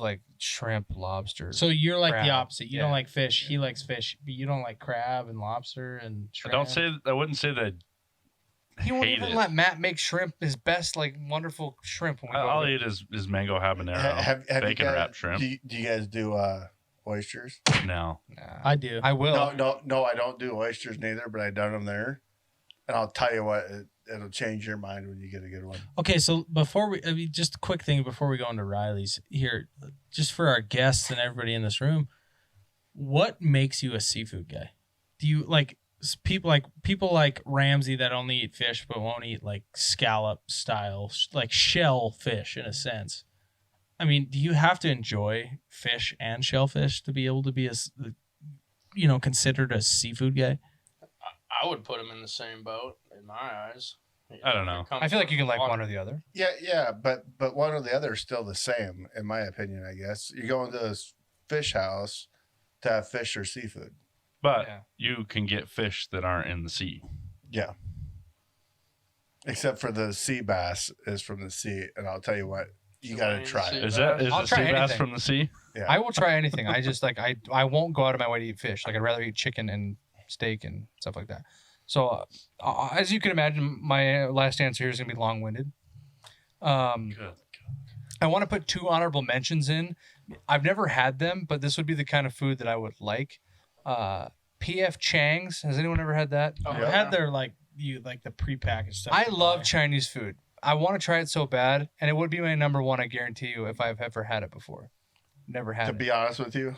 like shrimp, lobster. So you're like the Crab. opposite. You Yeah. don't like fish. He likes fish, but you don't like crab and lobster and shrimp. I wouldn't say that. he won't hate even it. let Matt make shrimp, his best like wonderful shrimp. When we go I'll to- eat his mango habanero, Have you bacon guys, wrapped shrimp. Do you guys do oysters? No, Nah, I do. I will. No, I don't do oysters neither, but I done them there. And I'll tell you what, it'll change your mind when you get a good one. Okay, so just a quick thing before we go into Riley's here, just for our guests and everybody in this room, what makes you a seafood guy? Do you like people like Ramsey that only eat fish but won't eat like scallop style, like shellfish in a sense? I mean, do you have to enjoy fish and shellfish to be able to be considered a seafood guy? I would put them in the same boat in my eyes. I don't know. I feel like you can like one or the other. Yeah, but one or the other is still the same, in my opinion, I guess. You go into this fish house to have fish or seafood. but Yeah. you can get fish that aren't in the sea. Yeah. Except for the sea bass is from the sea, and I'll tell you what, you got to Chilean try sea it. Is bass. that is I'll the try sea bass anything. from the sea? Yeah. I will try anything. I just like I won't go out of my way to eat fish. Like I'd rather eat chicken and steak and stuff like that. So as you can imagine, my last answer here is gonna be long-winded. Good. I want to put 2 honorable mentions in. I've never had them, but this would be the kind of food that I would like. PF Chang's. Has anyone ever had that? Oh, I Yeah. had their like the prepackaged stuff. I you love buy. Chinese food. I want to try it so bad, and it would be my number 1. I guarantee you, if I've ever had it before. Never had To it. be honest with you,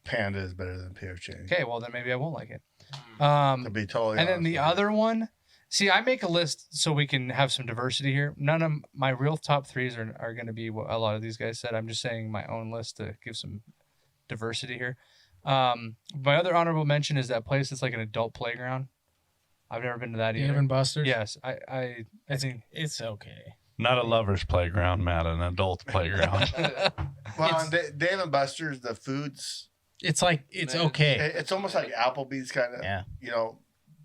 Panda is better than PF Chang's. Okay, well then maybe I won't like it. To be totally And then honest the with you. other one, see, I make a list so we can have some diversity here. None of my real top 3s are going to be what a lot of these guys said. I'm just saying my own list to give some diversity here. My other honorable mention is that place that's like an adult playground. I've never been to that either. Dave and Buster's. Yes, I think It's okay. Not a lover's playground, Matt, an adult playground. Well, it's- on Dave and Buster's, the food's It's like it's Man, okay. it's almost like Applebee's kind of, Yeah.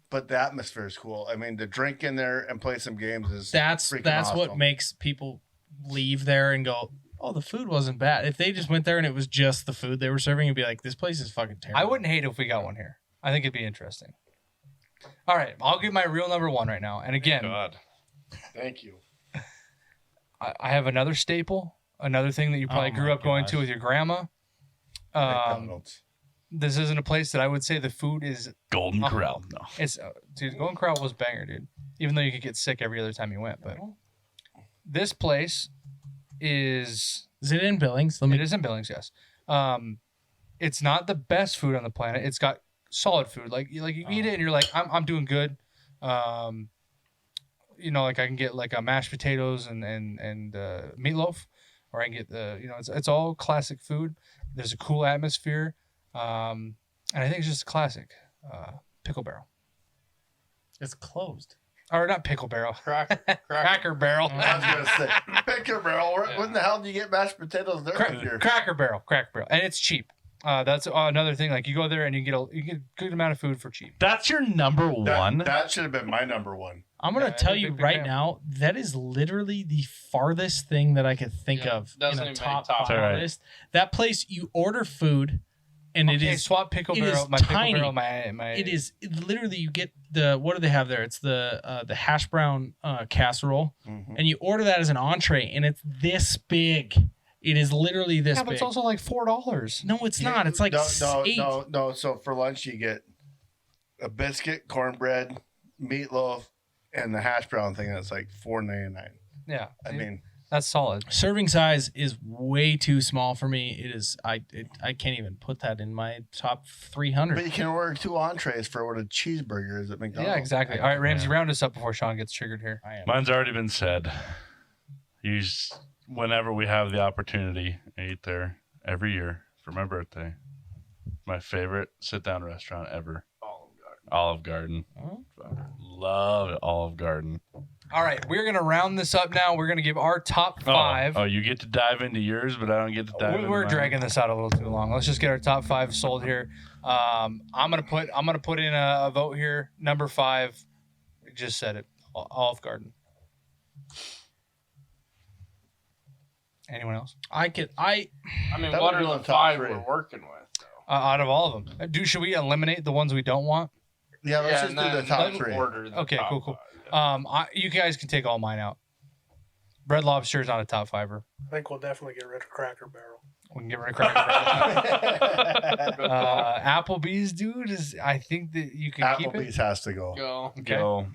but the atmosphere is cool. I mean, to drink in there and play some games is That's freaking what awesome. makes people leave there and go, "Oh, the food wasn't bad." If they just went there and it was just the food they were serving, it'd be like, "This place is fucking terrible." I wouldn't hate it if we got one here. I think it'd be interesting. All right, I'll give my real number 1 right now. And again, God. Thank you. I have another staple, another thing that you probably Oh grew my up going to gosh. with your grandma. McDonald's. This isn't a place that I would say the food is. Golden Oh. Corral. No. It's dude, Golden Corral was banger, dude. Even though you could get sick every other time you went, but this place is. Is it in Billings? It is in Billings, yes. It's not the best food on the planet. It's got solid food. Like you eat it and you're like, I'm doing good. Like I can get like a mashed potatoes and meatloaf, or I can get it's all classic food. There's a cool atmosphere, and I think it's just a classic. Pickle Barrel, It's closed. or not Pickle Barrel, Cracker. Cracker Barrel. I was gonna say Picker Barrel. Yeah. When the hell do you get mashed potatoes there? if you're- Cracker Barrel, and it's cheap. That's another thing. Like you go there and you get a good amount of food for cheap. That's your number one. That should have been my number 1. I'm gonna Yeah, tell I'm a you big right fan. now, that is literally the farthest thing that I could think Yeah, of in doesn't a even make top top 5 five. All right. list. That place, you order food, and it Okay, is swap Pickle it Barrel, is my tiny. Pickle Barrel, my. it is literally you get what do they have there? It's the hash brown casserole, Mhm. and you order that as an entree, and it's this big. It is literally this Yeah, big. but it's also like $4. No, it's not. It's like no, 8. no. So for lunch you get a biscuit, cornbread, meatloaf, and the hash brown thing. That's like $4.99. Yeah, I see? mean, that's solid. Serving size is way too small for me. It is. I can't even put that in my top 300. but you can order 2 entrees for what a cheeseburger is at McDonald's. Yeah, exactly. All right, Ramsey, Yeah. round us up before Sean gets triggered here. I am. Mine's already been said. Whenever we have the opportunity, I eat there every year for my birthday. My favorite sit-down restaurant ever. Olive Garden. Oh. Love it, Olive Garden. All right, we're gonna round this up now. We're gonna give our top 5. Oh, you get to dive into yours, but I don't get to dive into We're mine. dragging this out a little too long. Let's just get our top 5 sold here. I'm gonna put in a vote here. Number 5, just said it. Olive Garden. Anyone else? I mean, That what would are go the in top 5 three. we're working with, though? Out of all of them, should we eliminate the ones we don't want? Yeah, let's and just do the then top let's 3. order the Okay, top cool. 5, yeah. You guys can take all mine out. Red Lobster is not a top 5er. I think we'll definitely get rid of Cracker Barrel. We can get rid of Cracker Barrel. Applebee's, dude, I think that you can keep it. Applebee's has to go. Go. Okay. Go.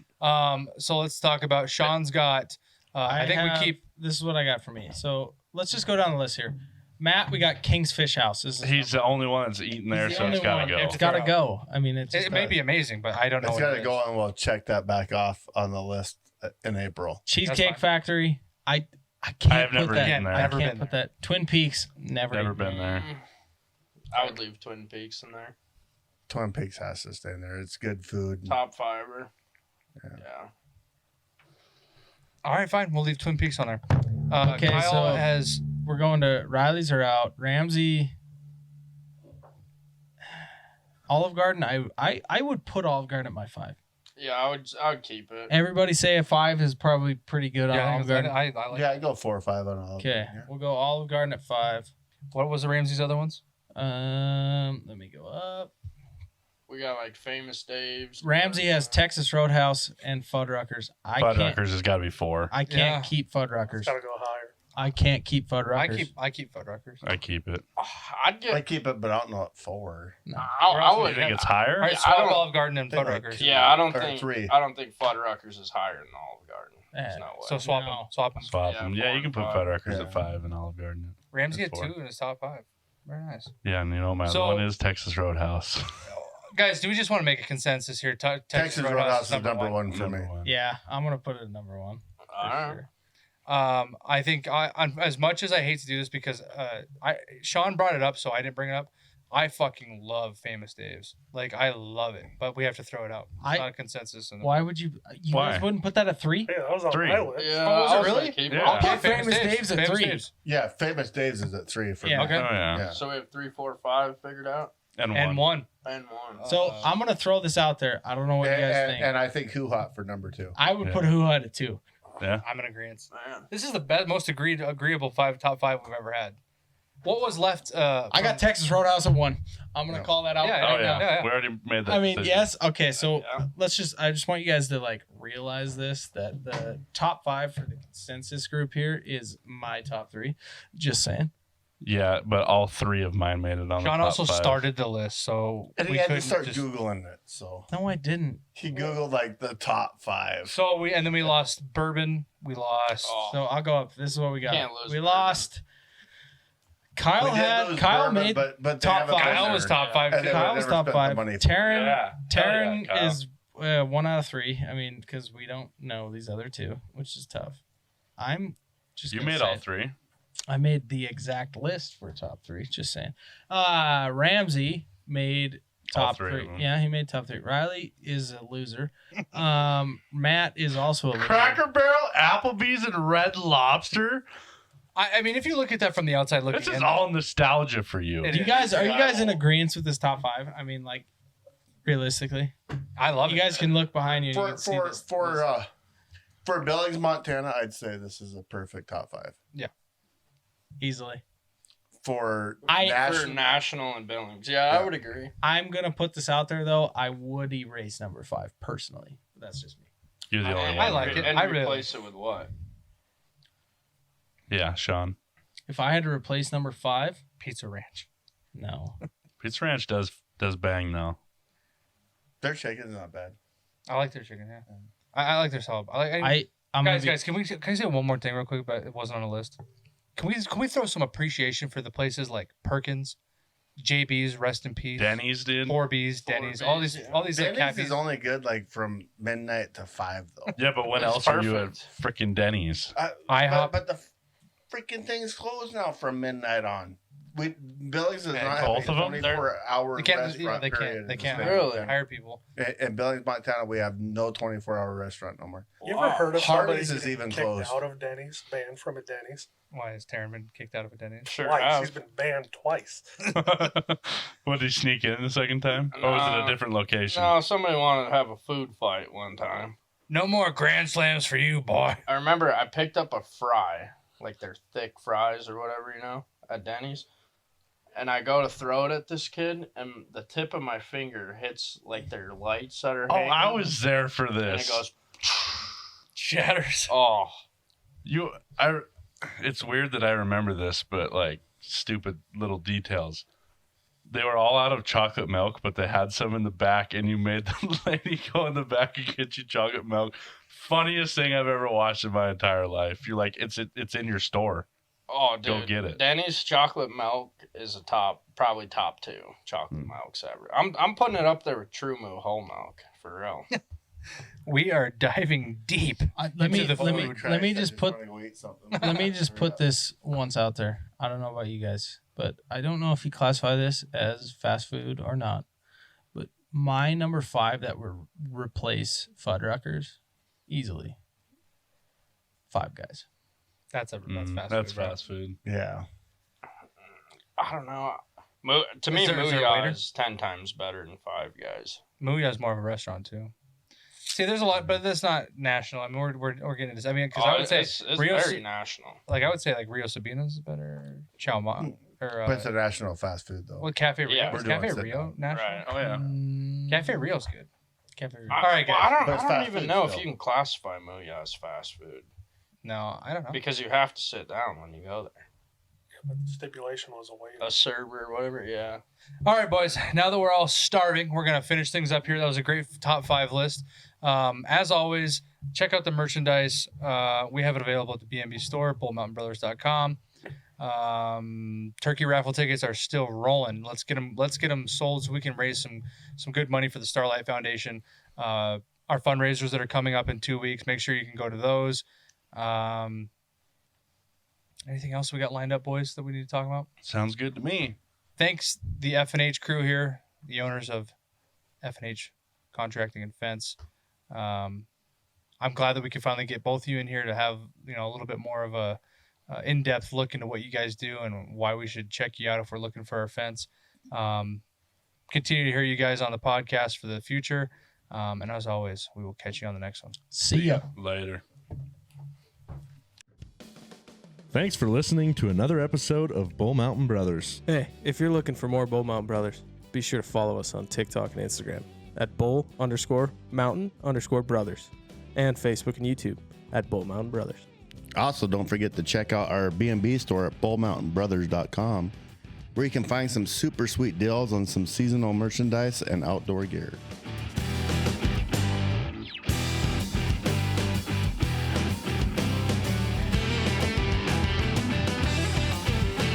So let's talk about Sean's got. I think we keep. This is what I got for me. So let's just go down the list here. Matt, we got King's Fish House. He's the only one that's eating there, He's so it's got to go. It's got to go. I mean, It may be amazing, but I don't know. It's what got it to go, is. and we'll check that back off on the list in April. Cheesecake fine. Factory. I can't I have put never that. eaten there. I Never can't been put there. that. Twin Peaks. Never Never eaten. been there. I would leave Twin Peaks in there. Twin Peaks has to stay in there. It's good food. Top 5er. Yeah. Yeah. All right, fine. We'll leave Twin Peaks on there. Okay, Kyle so- has. We're going to Riley's are out. Ramsey. Olive Garden. I would put Olive Garden at my 5. Yeah, I would keep it. Everybody say a 5 is probably pretty good on Yeah, Olive Garden. I like. Yeah, I go 4 or 5 on all. Okay, we'll go Olive Garden at 5. What was the Ramsey's other ones? Let me go up. We got like Famous Dave's. Ramsey has Texas Roadhouse and Fuddruckers. Fuddruckers has got to be 4. I can't Yeah. keep Fuddruckers. Got to go higher. I can't keep Fuddruckers. I keep Fuddruckers. I keep it. I'd I get. keep it, but I don't know at 4. I You would. think it's higher? All right, I swap don't- Olive Garden and I think like Fuddruckers. Yeah, I don't Or think. 3. I don't think Fuddruckers is higher than Olive Garden. There's Yeah. no way. So swap No. them. Swap them. Swap Yeah, them. 4 Yeah, you can and put 5. Fuddruckers Yeah. at 5 and Olive Garden. Ramsey That's had 4. 2 in his top 5. Very nice. Yeah, and you know my So- other one is Texas Roadhouse. Guys, do we just want to make a consensus here? Texas Roadhouse is number 1 for me. Number 1. Yeah, I'm gonna put it at number 1. For Alright. sure. I think as much as I hate to do this because Sean brought it up, so I didn't bring it up. I fucking love Famous Dave's. Like I love it, but we have to throw it out. It's not a consensus. Why would you? You Why? guys wouldn't put that at 3? Yeah, that was on 3. my list. Yeah. Oh, was I it was really? gonna keep Yeah. it. I'll put Famous Dave's at 3. Yeah, Famous Dave's is at 3 for Yeah. me. Okay. Oh, yeah. Yeah. So we have 3, 4, 5 figured out, And 1. And 1. and 1. So I'm gonna throw this out there. I don't know what you guys And, think. and I think Hoo Hot for number 2. I would Yeah. put Who Hut at 2. I'm in agreement. Man. This is the best, most agreeable top 5 we've ever had. What was left? I got Texas Roadhouse at 1. I'm gonna Yeah. call that out. Yeah, Oh, right yeah. now. yeah. We already made that I mean, decision. yes. Okay, so Yeah. I just want you guys to like realize this, that the top 5 for the consensus group here is my top 3. Just saying. Yeah, but all 3 of mine made it on the Sean top also 5. started the list, so And he we had to couldn't start just. Googling it. So No, I didn't. he Googled like the top 5. So and then we lost Bourbon. We lost. Oh. So I'll go up. This is what we got. Can't lose We Bourbon. lost. Kyle We did lose Bourbon, made but they top haven't 5. been Kyle there. was top 5. And too. they would Kyle was never top spent the 5. money. Taryn Yeah. Taryn Kyle. is 1 out of 3. I mean, because we don't know these other 2, which is tough. I'm just. You gonna made say all it. 3. I made the exact list for top 3. Just saying. Ramsey made All top 3 of 3. them. Yeah, he made top 3. Riley is a loser. Matt is also a loser. Cracker Barrel, Applebee's, and Red Lobster. I mean, if you look at that from the outside looking This is in, all nostalgia for you. It Do you is. guys are you guys in agreement with this top 5? I mean, like realistically, I love you it. guys can look behind you. And you For can see for this, for Billings, Montana, I'd say this is a perfect top 5. easily. For For national and Billings. Yeah, I would agree. I'm gonna put this out there though. I would erase number 5 personally. But that's just me. You're the only one. I like it. And I really replace it with what? Yeah, Sean. If I had to replace number 5, Pizza Ranch. no. Pizza Ranch does bang though. their chicken is not bad. I like their chicken. Yeah, I like their salad. I'm Guys, guys, can I say one more thing real quick? But it wasn't on the list. Can we throw some appreciation for the places like Perkins, JB's, rest in peace, Denny's, dude. 4B's, Denny's, all these yeah. like Denny's cafes. is only good like from midnight to 5 though. Yeah, but when It's else are you at perfect. freaking Denny's? IHOP. But the freaking thing's closed now from midnight on. Billings does not have both a of them? 24-hour They can't. restaurant. They period can't. in They the can't state of Really? Montana. hire people. In Billings, Montana, we have no 24-hour restaurant no more. You ever heard of somebody Hardee's is getting even kicked closed. out of Denny's, banned from a Denny's? Why has Taryn been kicked out of a Denny's? Sure Twice. have. He's been banned twice. What, did he sneak in the second time? Or was it a different location? No, somebody wanted to have a food fight one time. No more grand slams for you, boy. I remember I picked up a fry, like their thick fries or whatever, at Denny's. And I go to throw it at this kid, and the tip of my finger hits like their lights that are Oh, hanging. I was there for And it this. goes, Shatters. oh. It's weird that I remember this, but like stupid little details. They were all out of chocolate milk, but they had some in the back, and you made the lady go in the back and get you chocolate milk. Funniest thing I've ever watched in my entire life. You're like, it's in your store. Oh, dude. Go get it. Denny's chocolate milk is probably top 2 chocolate milks ever. I'm putting it up there with True Moo whole milk, for real. We are diving deep. Let me into the let me food. let me just put wanna go eat something. let me just put this once out there. I don't know about you guys, but I don't know if you classify this as fast food or not. But my number 5 that would replace Fuddruckers easily. Five Guys. That's fast. That's food, bro. fast food. Yeah. I don't know. To me, Is there a waiter? Mooyah is 10 times better than Five Guys. Mooyah is more of a restaurant too. See, there's a lot, but that's not national. I mean, we're getting into this. I mean, because I would say it's Rio, very national. like I would say like Rio Sabina's is better. Chow Ma or But it's a national fast food, though. well, Cafe Rio. Yeah. Is We're doing Cafe sit Rio down. national? Right. Oh yeah. Cafe Rio's good. Cafe Rio. I, All right, well, guys. I But it's don't fast even food know still. if you can classify Mooyah as fast food No, I don't know. because you have to sit down when you go there. But the stipulation was a wait. A server or whatever, yeah. All right, boys. Now that we're all starving, we're gonna finish things up here. That was a great top 5 list. As always, check out the merchandise. We have it available at the BNB store, bullmountainbrothers.com. Turkey raffle tickets are still rolling. Let's get them sold so we can raise some good money for the Starlight Foundation. Our fundraisers that are coming up in 2 weeks. Make sure you can go to those. Anything else we got lined up, boys, that we need to talk about? Sounds good to me. Thanks the F&H crew here, the owners of F&H Contracting and Fence. I'm glad that we could finally get both of you in here to have a little bit more of a in-depth look into what you guys do and why we should check you out if we're looking for our fence. Continue to hear you guys on the podcast for the future. And as always, we will catch you on the next one. See ya. Later. Thanks for listening to another episode of Bull Mountain Brothers. Hey, if you're looking for more Bull Mountain Brothers, be sure to follow us on TikTok and Instagram at bull_mountain_brothers and Facebook and YouTube at Bull Mountain Brothers. Also, don't forget to check out our B&B store at bullmountainbrothers.com, where you can find some super sweet deals on some seasonal merchandise and outdoor gear.